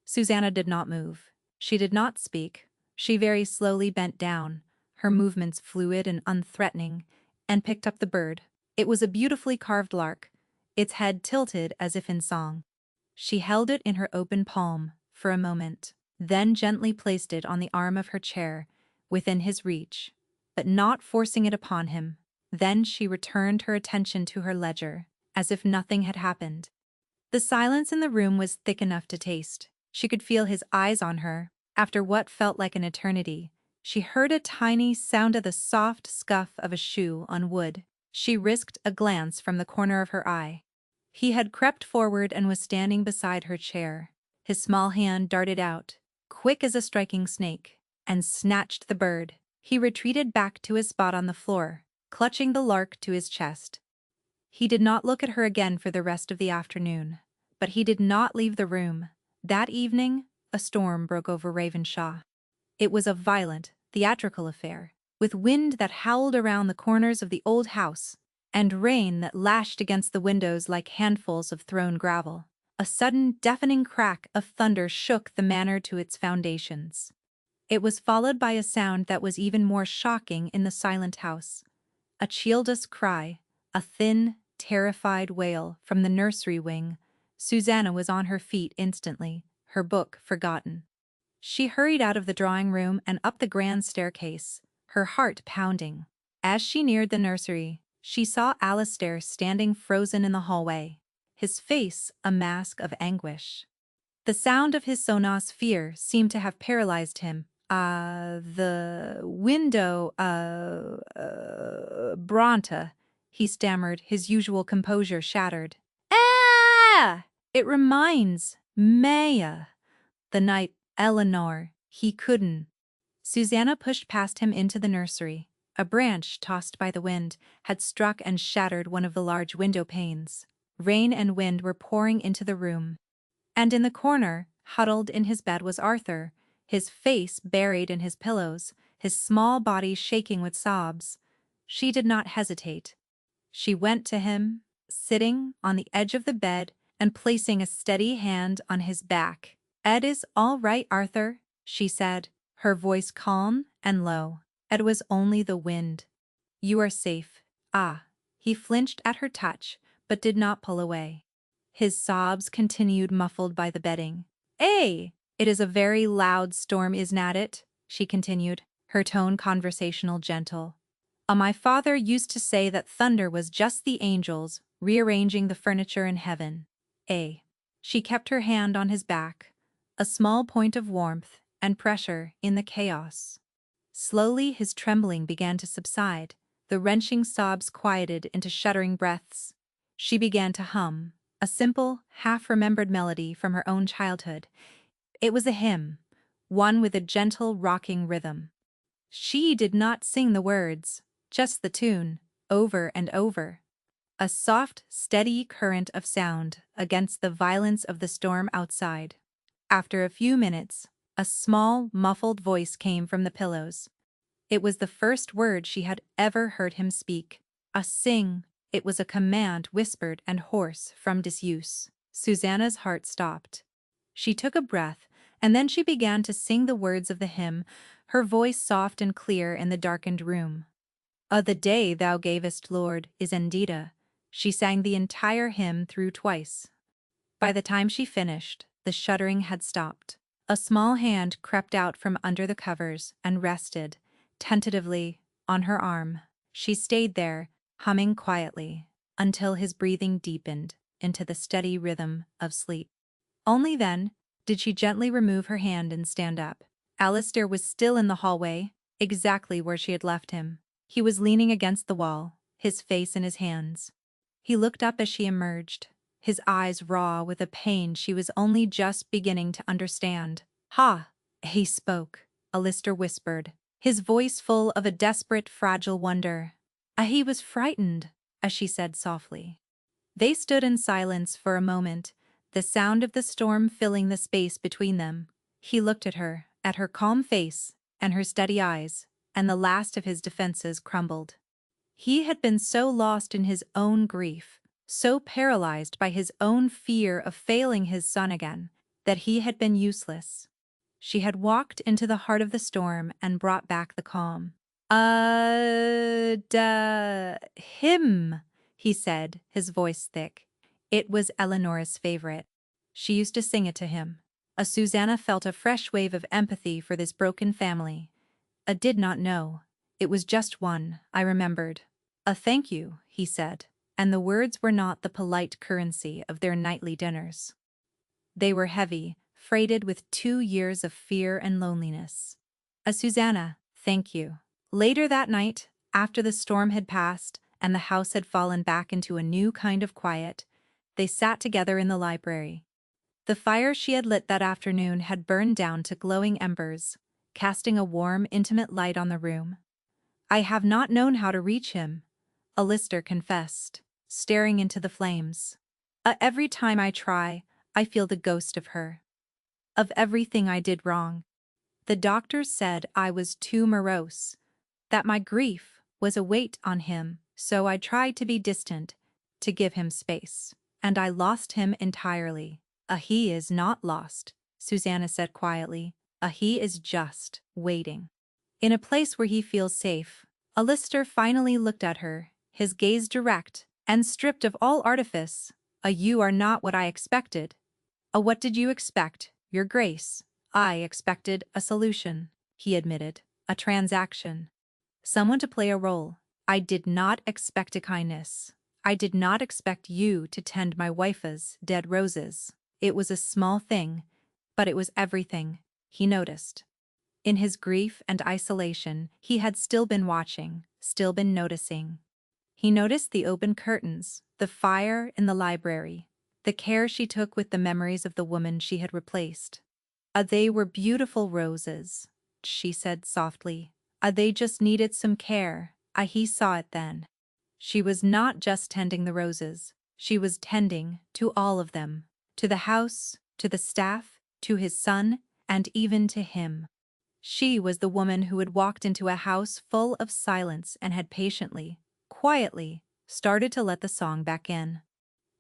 Susanna did not move. She did not speak. She very slowly bent down, her movements fluid and unthreatening, and picked up the bird. It was a beautifully carved lark, its head tilted as if in song. She held it in her open palm for a moment, then gently placed it on the arm of her chair, within his reach, but not forcing it upon him. Then she returned her attention to her ledger, as if nothing had happened. The silence in the room was thick enough to taste. She could feel his eyes on her. After what felt like an eternity, she heard a tiny sound of the soft scuff of a shoe on wood. She risked a glance from the corner of her eye. He had crept forward and was standing beside her chair. His small hand darted out, quick as a striking snake, and snatched the bird. He retreated back to his spot on the floor, clutching the lark to his chest. He did not look at her again for the rest of the afternoon, but he did not leave the room. That evening, a storm broke over Ravenshaw. It was a violent, theatrical affair, with wind that howled around the corners of the old house, and rain that lashed against the windows like handfuls of thrown gravel. A sudden, deafening crack of thunder shook the manor to its foundations. It was followed by a sound that was even more shocking in the silent house. A childish cry, a thin, terrified wail from the nursery wing. Susanna was on her feet instantly, her book forgotten. She hurried out of the drawing room and up the grand staircase, her heart pounding. As she neared the nursery, she saw Alistair standing frozen in the hallway, his face a mask of anguish. The sound of his sona's fear seemed to have paralyzed him. The window, Bronte, he stammered, his usual composure shattered. Ah! It reminds Maya. The night, Eleanor, he couldn't. Susanna pushed past him into the nursery. A branch, tossed by the wind, had struck and shattered one of the large window panes. Rain and wind were pouring into the room. And in the corner, huddled in his bed, was Arthur, his face buried in his pillows, his small body shaking with sobs. She did not hesitate. She went to him, sitting on the edge of the bed and placing a steady hand on his back. "Ed is all right, Arthur," she said, her voice calm and low. "It was only the wind. You are safe." Ah, he flinched at her touch, but did not pull away. His sobs continued muffled by the bedding. "Eh, it is a very loud storm, isn't it?" she continued, her tone conversational, gentle. My father used to say that thunder was just the angels rearranging the furniture in heaven." She kept her hand on his back, a small point of warmth and pressure in the chaos. Slowly his trembling began to subside, the wrenching sobs quieted into shuddering breaths. She began to hum, a simple, half-remembered melody from her own childhood. It was a hymn, one with a gentle, rocking rhythm. She did not sing the words, just the tune, over and over. A soft, steady current of sound against the violence of the storm outside. After a few minutes, a small, muffled voice came from the pillows. It was the first word she had ever heard him speak. A sing. It was a command whispered and hoarse from disuse. Susanna's heart stopped. She took a breath, and then she began to sing the words of the hymn, her voice soft and clear in the darkened room. The day thou gavest, Lord, is Endita." She sang the entire hymn through twice. By the time she finished, the shuddering had stopped. A small hand crept out from under the covers and rested, tentatively, on her arm. She stayed there, humming quietly, until his breathing deepened into the steady rhythm of sleep. Only then did she gently remove her hand and stand up. Alistair was still in the hallway, exactly where she had left him. He was leaning against the wall, his face in his hands. He looked up as she emerged, his eyes raw with a pain she was only just beginning to understand. "Ha!" he spoke, Alistair whispered, his voice full of a desperate, fragile wonder. He was frightened," as she said softly. They stood in silence for a moment, the sound of the storm filling the space between them. He looked at her calm face, and her steady eyes, and the last of his defenses crumbled. He had been so lost in his own grief, so paralyzed by his own fear of failing his son again, that he had been useless. She had walked into the heart of the storm and brought back the calm. Him," he said, his voice thick. It was Eleanor's favorite. She used to sing it to him. Susanna felt a fresh wave of empathy for this broken family. I did not know. It was just one, I remembered. Thank you," he said, and the words were not the polite currency of their nightly dinners. They were heavy, freighted with 2 years of fear and loneliness. Susanna, thank you." Later that night, after the storm had passed and the house had fallen back into a new kind of quiet, they sat together in the library. The fire she had lit that afternoon had burned down to glowing embers, casting a warm, intimate light on the room. "I have not known how to reach him," Alistair confessed, staring into the flames. Every time I try, I feel the ghost of her. Of everything I did wrong. The doctors said I was too morose, that my grief was a weight on him, so I tried to be distant, to give him space. And I lost him entirely." He is not lost," Susanna said quietly. He is just waiting. In a place where he feels safe." Alistair finally looked at her, his gaze direct and stripped of all artifice. You are not what I expected." What did you expect, Your Grace?" "I expected a solution," he admitted. "A transaction. Someone to play a role. I did not expect a kindness. I did not expect you to tend my wife's dead roses. It was a small thing, but it was everything," he noticed. In his grief and isolation, he had still been watching, still been noticing. He noticed the open curtains, the fire in the library, the care she took with the memories of the woman she had replaced. They were beautiful roses," she said softly. They just needed some care." He saw it then. She was not just tending the roses. She was tending to all of them. To the house, to the staff, to his son, and even to him. She was the woman who had walked into a house full of silence and had patiently, quietly, started to let the song back in.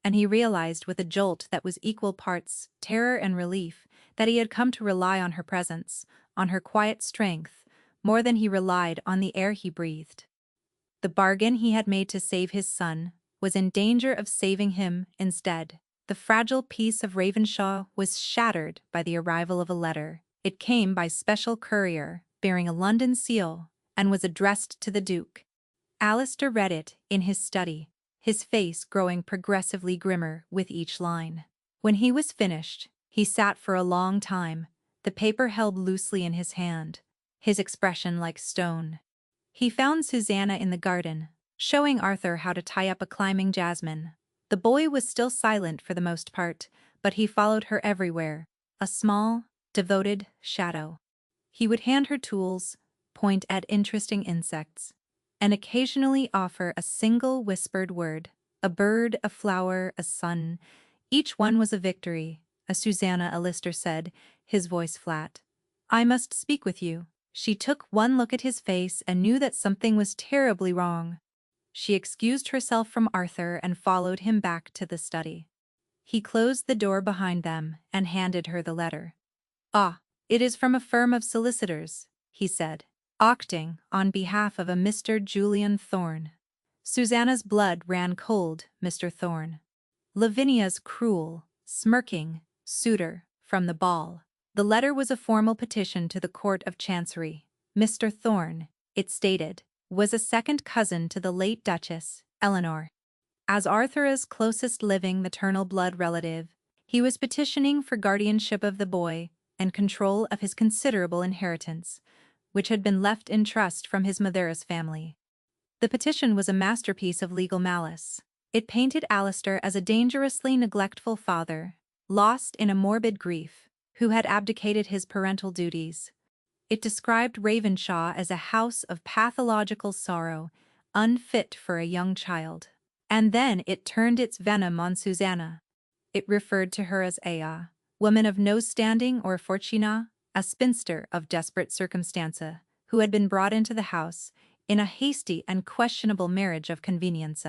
And he realized with a jolt that was equal parts terror and relief that he had come to rely on her presence, on her quiet strength, more than he relied on the air he breathed. The bargain he had made to save his son was in danger of saving him instead. The fragile peace of Ravenshaw was shattered by the arrival of a letter. It came by special courier, bearing a London seal, and was addressed to the Duke. Alistair read it in his study, his face growing progressively grimmer with each line. When he was finished, he sat for a long time, the paper held loosely in his hand, his expression like stone. He found Susanna in the garden, showing Arthur how to tie up a climbing jasmine. The boy was still silent for the most part, but he followed her everywhere, a small, devoted shadow. He would hand her tools, point at interesting insects, and occasionally offer a single whispered word, a bird, a flower, a sun. Each one was a victory, as Susanna Alistair said, his voice flat. "I must speak with you." She took one look at his face and knew that something was terribly wrong. She excused herself from Arthur and followed him back to the study. He closed the door behind them and handed her the letter. "Ah, it is from a firm of solicitors," he said, acting on behalf of a Mr. Julian Thorne. Susanna's blood ran cold, Mr. Thorne. Lavinia's cruel, smirking, suitor, from the ball. The letter was a formal petition to the Court of Chancery. Mr. Thorne, it stated, was a second cousin to the late Duchess, Eleanor. As Arthur's closest living maternal blood relative, he was petitioning for guardianship of the boy and control of his considerable inheritance, which had been left in trust from his mother's family. The petition was a masterpiece of legal malice. It painted Alistair as a dangerously neglectful father, lost in a morbid grief, who had abdicated his parental duties. It described Ravenshaw as a house of pathological sorrow, unfit for a young child. And then it turned its venom on Susanna. It referred to her as a woman of no standing or fortuna, a spinster of desperate circumstance, who had been brought into the house in a hasty and questionable marriage of convenience.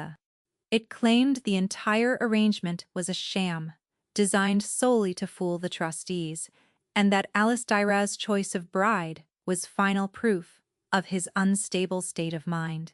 It claimed the entire arrangement was a sham, designed solely to fool the trustees, and that Alistair's choice of bride was final proof of his unstable state of mind.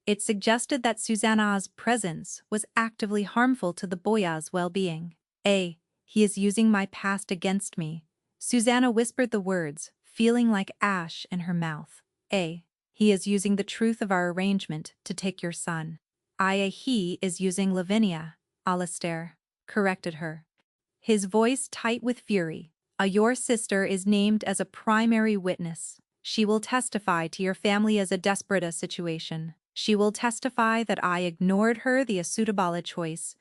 It suggested that Susanna's presence was actively harmful to the boy's well-being. He is using my past against me. Susanna whispered the words, feeling like ash in her mouth. He is using the truth of our arrangement to take your son. He is using Lavinia, Alistair corrected her, his voice tight with fury. Your sister is named as a primary witness. She will testify to your family as a desperate situation. She will testify that I ignored her the suitable choice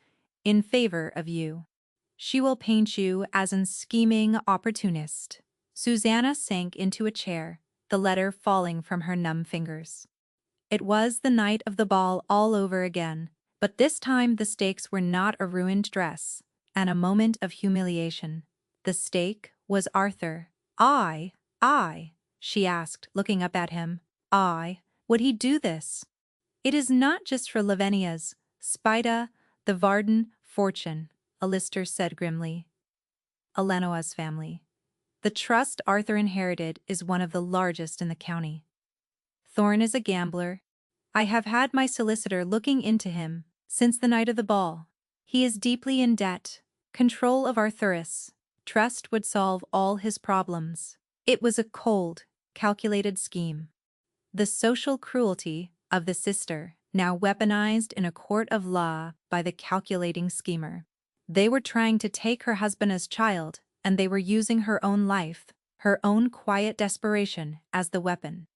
in favor of you. She will paint you as an scheming opportunist. Susanna sank into a chair, the letter falling from her numb fingers. It was the night of the ball all over again, but this time the stakes were not a ruined dress and a moment of humiliation. The stake was Arthur. She asked, looking up at him. Would he do this? It is not just for Lavinia's, Spida, the Varden, fortune, Alistair said grimly. Elenoa's family. The trust Arthur inherited is one of the largest in the county. Thorne is a gambler. I have had my solicitor looking into him since the night of the ball. He is deeply in debt. Control of Arthur's trust would solve all his problems. It was a cold, calculated scheme. The social cruelty of the sister, now weaponized in a court of law by the calculating schemer. They were trying to take her husband as child, and they were using her own life, her own quiet desperation, as the weapon.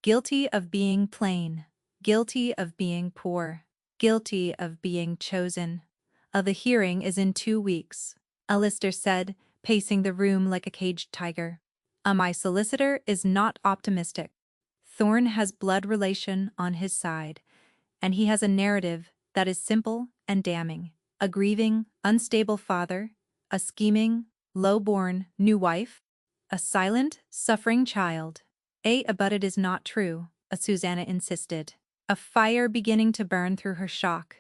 Guilty of being plain, guilty of being poor, guilty of being chosen. The hearing is in 2 weeks, Alistair said, pacing the room like a caged tiger. My solicitor is not optimistic. Thorne has blood relation on his side, and he has a narrative that is simple and damning. A grieving, unstable father, a scheming, low-born new wife, a silent, suffering child. But it is not true, Susanna insisted, a fire beginning to burn through her shock.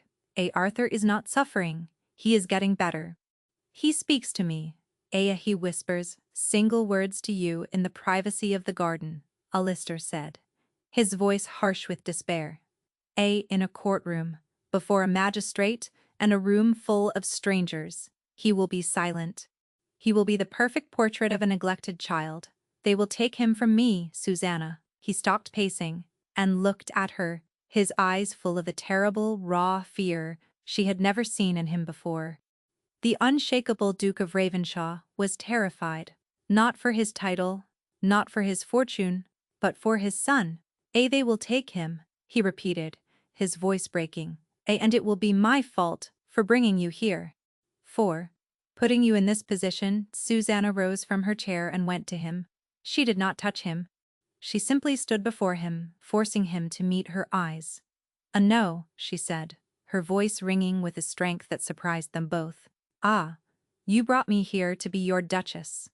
Arthur is not suffering, he is getting better. He speaks to me. He whispers single words to you in the privacy of the garden, Alistair said, his voice harsh with despair. In a courtroom, before a magistrate and a room full of strangers, he will be silent. He will be the perfect portrait of a neglected child. They will take him from me, Susanna. He stopped pacing and looked at her, his eyes full of the terrible, raw fear she had never seen in him before. The unshakable Duke of Ravenshaw was terrified, not for his title, not for his fortune, but for his son. They will take him, he repeated, his voice breaking. And it will be my fault for bringing you here. For putting you in this position. Susanna rose from her chair and went to him. She did not touch him. She simply stood before him, forcing him to meet her eyes. No, she said, her voice ringing with a strength that surprised them both. You brought me here to be your duchess.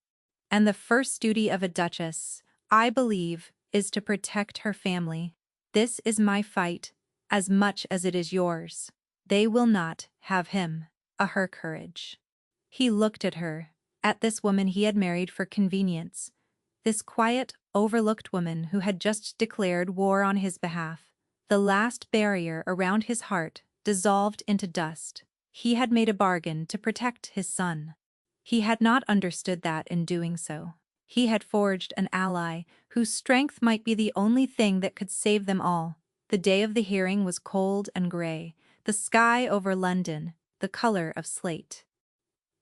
And the first duty of a duchess, I believe, is to protect her family. This is my fight, as much as it is yours. They will not have him. Her courage. He looked at her, at this woman he had married for convenience, This quiet, overlooked woman who had just declared war on his behalf. The last barrier around his heart dissolved into dust. He had made a bargain to protect his son. He had not understood that in doing so. He had forged an ally whose strength might be the only thing that could save them all. The day of the hearing was cold and gray, the sky over London, the color of slate.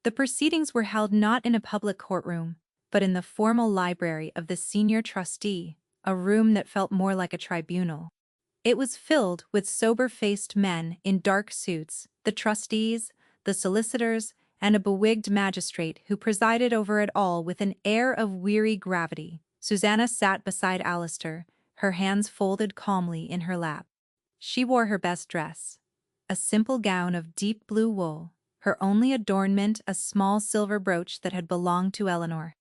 The proceedings were held not in a public courtroom, but in the formal library of the senior trustee, a room that felt more like a tribunal. It was filled with sober-faced men in dark suits, the trustees, the solicitors, and a bewigged magistrate who presided over it all with an air of weary gravity. Susanna sat beside Alistair, her hands folded calmly in her lap. She wore her best dress, a simple gown of deep blue wool, her only adornment a small silver brooch that had belonged to Eleanor.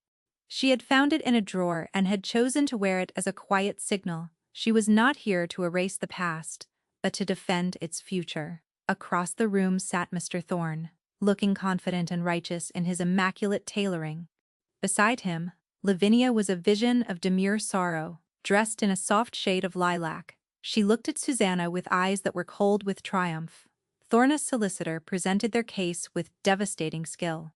She had found it in a drawer and had chosen to wear it as a quiet signal. She was not here to erase the past, but to defend its future. Across the room sat Mr. Thorne, looking confident and righteous in his immaculate tailoring. Beside him, Lavinia was a vision of demure sorrow, dressed in a soft shade of lilac. She looked at Susanna with eyes that were cold with triumph. Thorne's solicitor presented their case with devastating skill.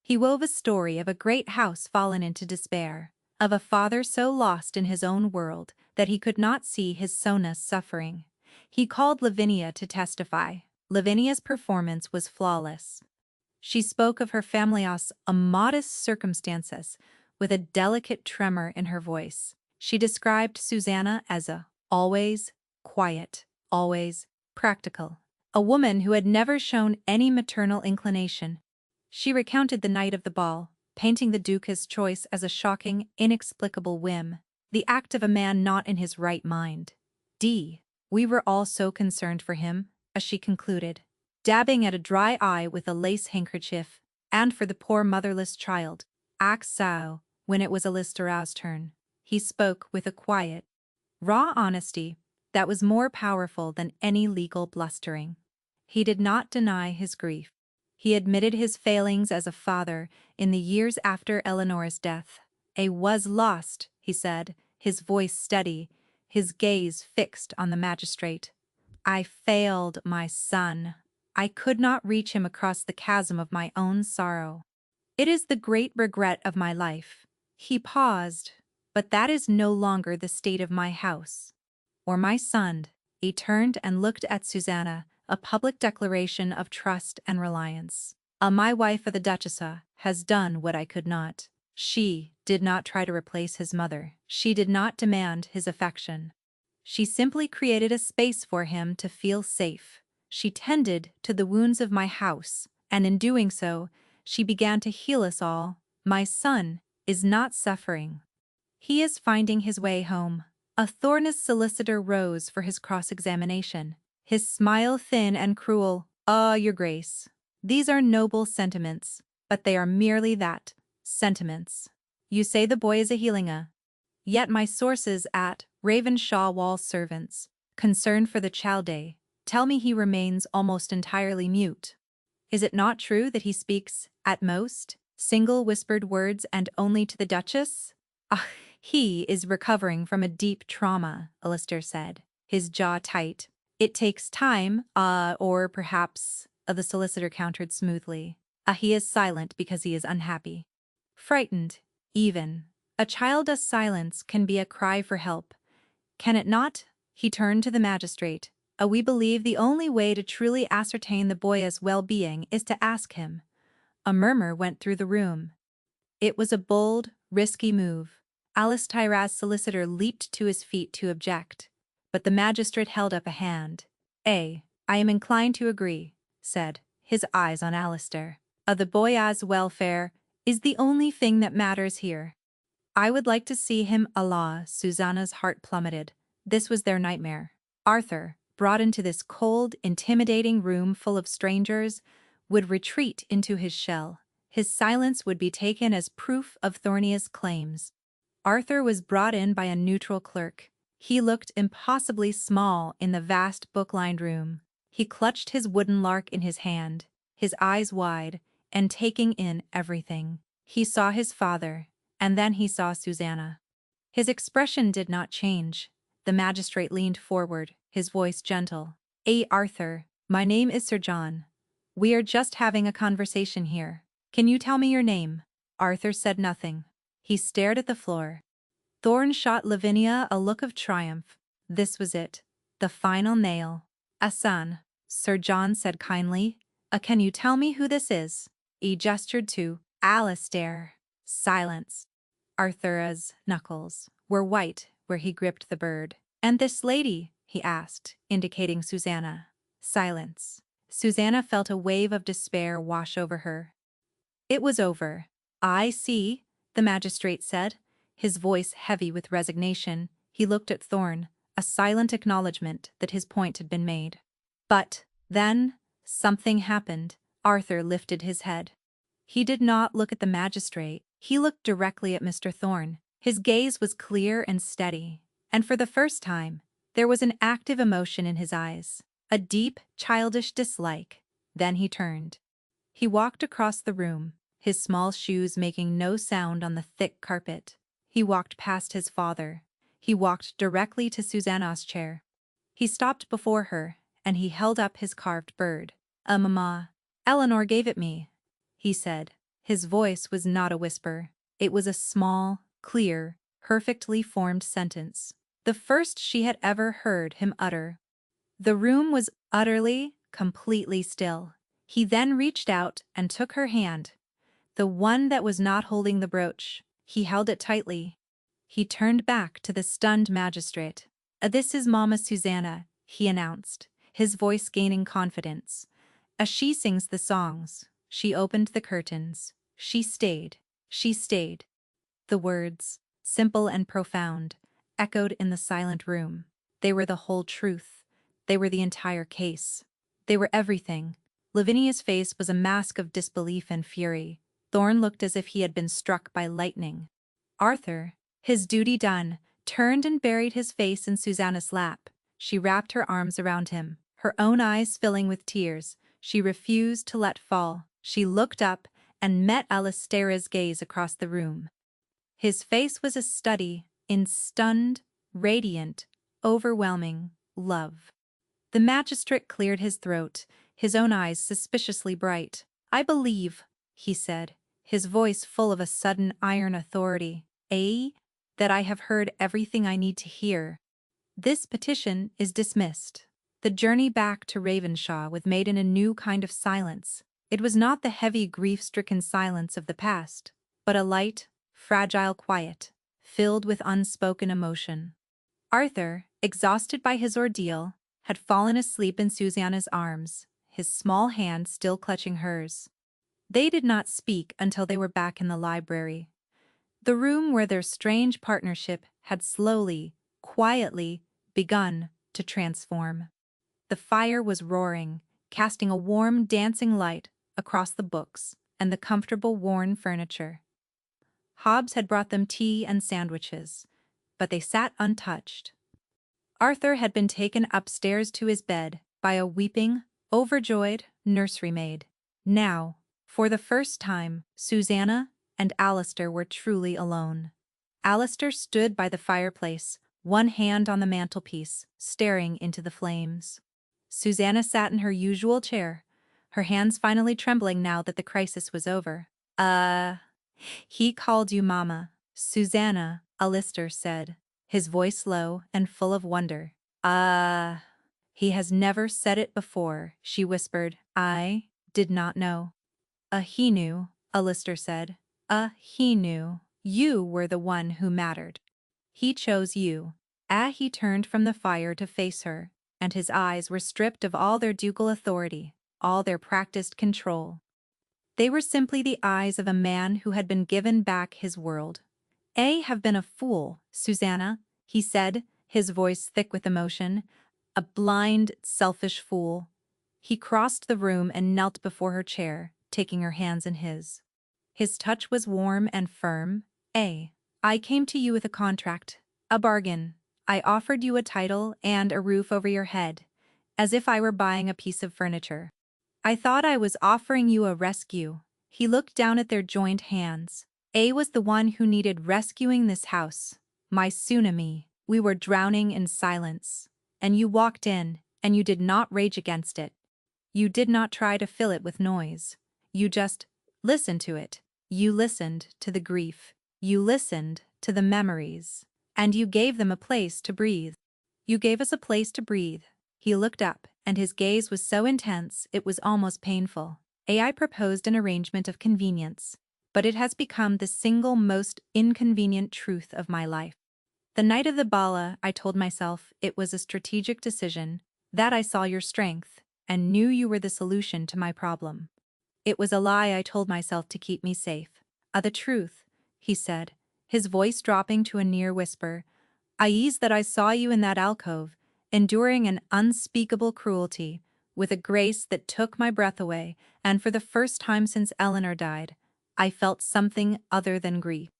He wove a story of a great house fallen into despair, of a father so lost in his own world that he could not see his son's suffering. He called Lavinia to testify. Lavinia's performance was flawless. She spoke of her family's modest circumstances with a delicate tremor in her voice. She described Susanna as always quiet, always practical, a woman who had never shown any maternal inclination. She recounted the night of the ball, painting the Duke's choice as a shocking, inexplicable whim, the act of a man not in his right mind. We were all so concerned for him, as she concluded, dabbing at a dry eye with a lace handkerchief, and for the poor motherless child. When it was Alistair's turn, he spoke with a quiet, raw honesty that was more powerful than any legal blustering. He did not deny his grief. He admitted his failings as a father in the years after Eleanor's death. "I was lost," he said, his voice steady, his gaze fixed on the magistrate. "I failed my son. I could not reach him across the chasm of my own sorrow. It is the great regret of my life." He paused, "but that is no longer the state of my house, or my son." He turned and looked at Susanna, a public declaration of trust and reliance. My wife of the Duchessa has done what I could not. She did not try to replace his mother. She did not demand his affection. She simply created a space for him to feel safe. She tended to the wounds of my house, and in doing so, she began to heal us all. My son is not suffering. He is finding his way home. A Thorne's solicitor rose for his cross-examination, his smile thin and cruel. Your Grace, these are noble sentiments, but they are merely that, sentiments. You say the boy is a healinga. Yet my sources at Ravenshaw Wall servants, concerned for the Chaldee, tell me he remains almost entirely mute. Is it not true that he speaks, at most, single whispered words and only to the Duchess? He is recovering from a deep trauma," Alistair said, his jaw tight. "It takes time, or perhaps," the solicitor countered smoothly. He is silent because he is unhappy. Frightened, even. A child's silence can be a cry for help. Can it not?" He turned to the magistrate. We believe the only way to truly ascertain the boy's well-being is to ask him." A murmur went through the room. It was a bold, risky move. Alistair's solicitor leaped to his feet to object, but the magistrate held up a hand. I am inclined to agree," said, his eyes on Alistair. "The boy's welfare is the only thing that matters here. I would like to see him." Susanna's heart plummeted. This was their nightmare. Arthur, brought into this cold, intimidating room full of strangers, would retreat into his shell. His silence would be taken as proof of Thorne's claims. Arthur was brought in by a neutral clerk. He looked impossibly small in the vast book-lined room. He clutched his wooden lark in his hand, his eyes wide, and taking in everything. He saw his father, and then he saw Susanna. His expression did not change. The magistrate leaned forward, his voice gentle. Arthur, my name is Sir John. We are just having a conversation here. Can you tell me your name? Arthur said nothing. He stared at the floor. Thorne shot Lavinia a look of triumph. This was it. The final nail. A son, Sir John said kindly. Can you tell me who this is? He gestured to Alastair. Silence. Arthur's knuckles were white where he gripped the bird. And this lady? He asked, indicating Susanna. Silence. Susanna felt a wave of despair wash over her. It was over. I see, the magistrate said, his voice heavy with resignation. He looked at Thorne, a silent acknowledgement that his point had been made. But, then, something happened. Arthur lifted his head. He did not look at the magistrate, he looked directly at Mr. Thorne. His gaze was clear and steady, and for the first time, there was an active emotion in his eyes, a deep, childish dislike. Then he turned. He walked across the room, his small shoes making no sound on the thick carpet. He walked past his father. He walked directly to Susanna's chair. He stopped before her, and he held up his carved bird. Mamma, Eleanor gave it me, he said. His voice was not a whisper. It was a small, clear, perfectly formed sentence. The first she had ever heard him utter. The room was utterly, completely still. He then reached out and took her hand, the one that was not holding the brooch. He held it tightly. He turned back to the stunned magistrate. This is Mama Susanna, he announced, his voice gaining confidence. As she sings the songs, she opened the curtains. She stayed. She stayed. The words, simple and profound, echoed in the silent room. They were the whole truth. They were the entire case. They were everything. Lavinia's face was a mask of disbelief and fury. Thorne looked as if he had been struck by lightning. Arthur, his duty done, turned and buried his face in Susanna's lap. She wrapped her arms around him, her own eyes filling with tears. She refused to let fall. She looked up and met Alastair's gaze across the room. His face was a study in stunned, radiant, overwhelming love. The magistrate cleared his throat, his own eyes suspiciously bright. I believe, he said, his voice full of a sudden iron authority, that I have heard everything I need to hear. This petition is dismissed. The journey back to Ravenshaw was made in a new kind of silence. It was not the heavy grief-stricken silence of the past, but a light, fragile quiet, filled with unspoken emotion. Arthur, exhausted by his ordeal, had fallen asleep in Susanna's arms, his small hand still clutching hers. They did not speak until they were back in the library, the room where their strange partnership had slowly, quietly begun to transform. The fire was roaring, casting a warm, dancing light across the books and the comfortable, worn furniture. Hobbs had brought them tea and sandwiches, but they sat untouched. Arthur had been taken upstairs to his bed by a weeping, overjoyed nursery maid. Now, for the first time, Susanna and Alastair were truly alone. Alastair stood by the fireplace, one hand on the mantelpiece, staring into the flames. Susanna sat in her usual chair, her hands finally trembling now that the crisis was over. He called you Mama, Susanna, Alastair said, his voice low and full of wonder. He has never said it before, she whispered. I did not know. He knew, Alastair said. He knew. You were the one who mattered. He chose you. He turned from the fire to face her, and his eyes were stripped of all their ducal authority, all their practiced control. They were simply the eyes of a man who had been given back his world. I have been a fool, Susanna, he said, his voice thick with emotion. A blind, selfish fool. He crossed the room and knelt before her chair, taking her hands in his. His touch was warm and firm. I came to you with a contract, a bargain. I offered you a title and a roof over your head, as if I were buying a piece of furniture. I thought I was offering you a rescue. He looked down at their joined hands, A was the one who needed rescuing this house. My tsunami. We were drowning in silence. And you walked in, and you did not rage against it. You did not try to fill it with noise. You just listened to it. You listened to the grief. You listened to the memories. And you gave them a place to breathe. You gave us a place to breathe. He looked up, and his gaze was so intense it was almost painful. AI proposed an arrangement of convenience, but it has become the single most inconvenient truth of my life. The night of the bala, I told myself it was a strategic decision, that I saw your strength, and knew you were the solution to my problem. It was a lie I told myself to keep me safe. The truth, he said, his voice dropping to a near whisper, is that I saw you in that alcove, enduring an unspeakable cruelty, with a grace that took my breath away, and for the first time since Eleanor died, I felt something other than grief.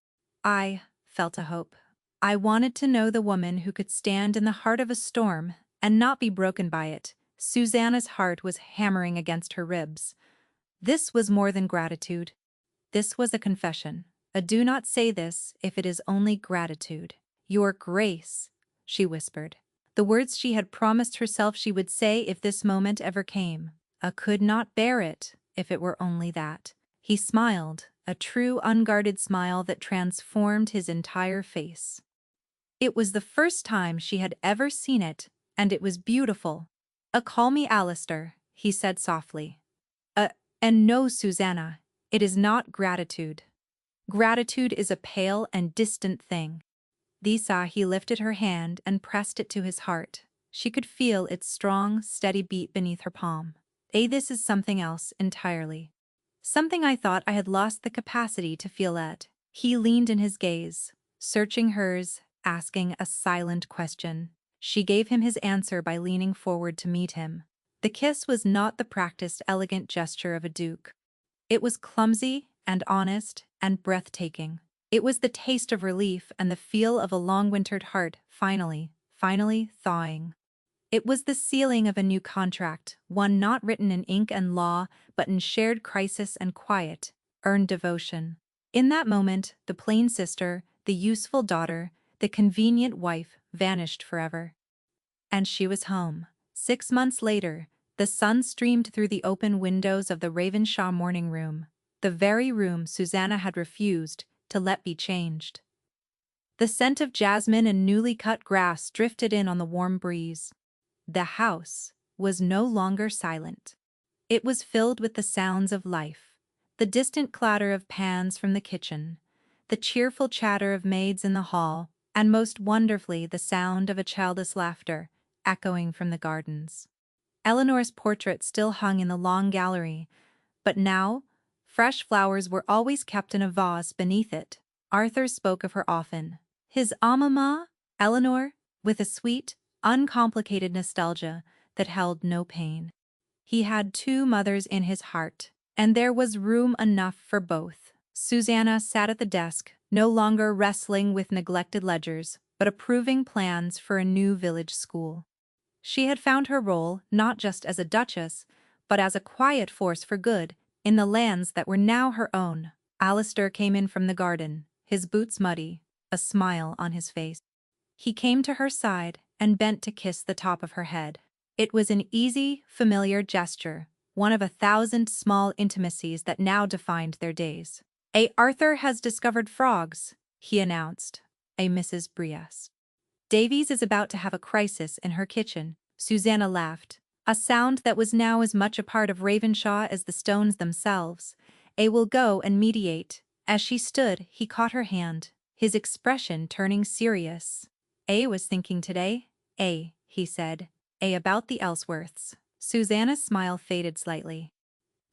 I felt a hope. I wanted to know the woman who could stand in the heart of a storm and not be broken by it. Susanna's heart was hammering against her ribs. This was more than gratitude. This was a confession. Do not say this if it is only gratitude. Your grace, she whispered. The words she had promised herself she would say if this moment ever came. I could not bear it, if it were only that. He smiled, a true unguarded smile that transformed his entire face. It was the first time she had ever seen it, and it was beautiful. Call me Alistair, he said softly. And no, Susanna, it is not gratitude. Gratitude is a pale and distant thing. Lisa, he lifted her hand and pressed it to his heart. She could feel its strong, steady beat beneath her palm. This is something else entirely. Something I thought I had lost the capacity to feel at. He leaned in his gaze, searching hers, asking a silent question. She gave him his answer by leaning forward to meet him. The kiss was not the practiced, elegant gesture of a duke. It was clumsy and honest and breathtaking. It was the taste of relief and the feel of a long-wintered heart finally thawing. It was the sealing of a new contract, one not written in ink and law, but in shared crisis and quiet, earned devotion. In that moment, the plain sister, the useful daughter, the convenient wife vanished forever. And she was home. 6 months later, the sun streamed through the open windows of the Ravenshaw morning room, the very room Susanna had refused to let be changed. The scent of jasmine and newly cut grass drifted in on the warm breeze. The house was no longer silent. It was filled with the sounds of life, the distant clatter of pans from the kitchen, the cheerful chatter of maids in the hall, and most wonderfully the sound of a childish laughter echoing from the gardens. Eleanor's portrait still hung in the long gallery, but now, fresh flowers were always kept in a vase beneath it. Arthur spoke of her often. His ama, Eleanor, with a sweet, uncomplicated nostalgia that held no pain. He had 2 mothers in his heart, and there was room enough for both. Susanna sat at the desk, no longer wrestling with neglected ledgers, but approving plans for a new village school. She had found her role not just as a duchess, but as a quiet force for good in the lands that were now her own. Alistair came in from the garden, his boots muddy, a smile on his face. He came to her side and bent to kiss the top of her head. It was an easy, familiar gesture, one of 1,000 small intimacies that now defined their days. Arthur has discovered frogs, he announced. Mrs. Brias. Davies is about to have a crisis in her kitchen. Susanna laughed, a sound that was now as much a part of Ravenshaw as the stones themselves. Will go and mediate. As she stood, he caught her hand, his expression turning serious. Was thinking today, he said. About the Ellsworths. Susanna's smile faded slightly.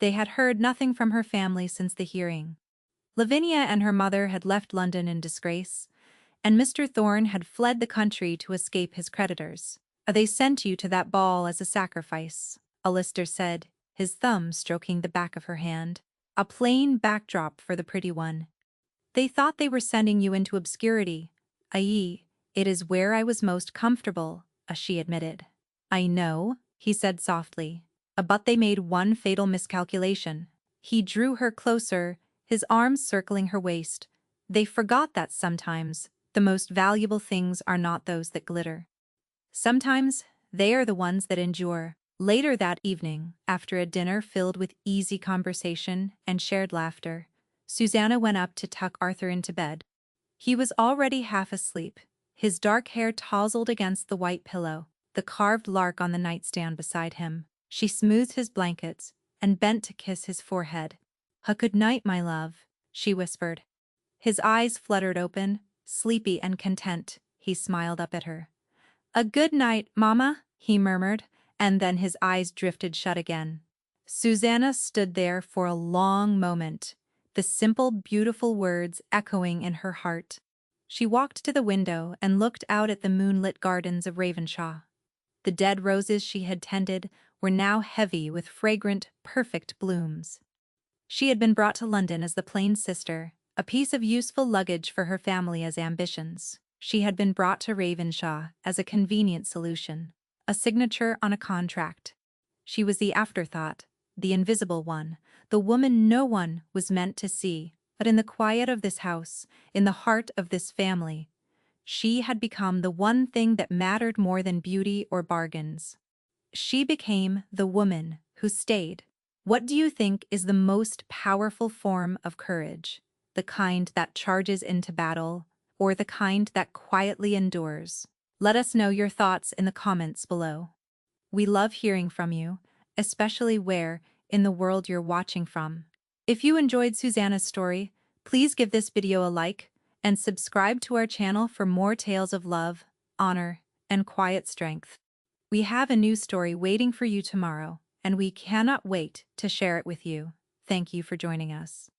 They had heard nothing from her family since the hearing. Lavinia and her mother had left London in disgrace, and Mr. Thorne had fled the country to escape his creditors. They sent you to that ball as a sacrifice, Alistair said, his thumb stroking the back of her hand. A plain backdrop for the pretty one. They thought they were sending you into obscurity. It is where I was most comfortable, she admitted. I know, he said softly, but they made one fatal miscalculation. He drew her closer, his arms circling her waist, They forgot that sometimes the most valuable things are not those that glitter. Sometimes they are the ones that endure. Later that evening, after a dinner filled with easy conversation and shared laughter, Susanna went up to tuck Arthur into bed. He was already half asleep, his dark hair tousled against the white pillow, the carved lark on the nightstand beside him. She smoothed his blankets and bent to kiss his forehead. "A good night, my love," she whispered. His eyes fluttered open, sleepy and content. He smiled up at her. "A good night, Mama," he murmured, and then his eyes drifted shut again. Susanna stood there for a long moment, the simple, beautiful words echoing in her heart. She walked to the window and looked out at the moonlit gardens of Ravenshaw. The dead roses she had tended were now heavy with fragrant, perfect blooms. She had been brought to London as the plain sister, a piece of useful luggage for her family as ambitions. She had been brought to Ravenshaw as a convenient solution, a signature on a contract. She was the afterthought, the invisible one, the woman no one was meant to see. But in the quiet of this house, in the heart of this family, she had become the one thing that mattered more than beauty or bargains. She became the woman who stayed. What do you think is the most powerful form of courage? The kind that charges into battle, or the kind that quietly endures? Let us know your thoughts in the comments below. We love hearing from you, especially where in the world you're watching from. If you enjoyed Susanna's story, please give this video a like and subscribe to our channel for more tales of love, honor, and quiet strength. We have a new story waiting for you tomorrow, and we cannot wait to share it with you. Thank you for joining us.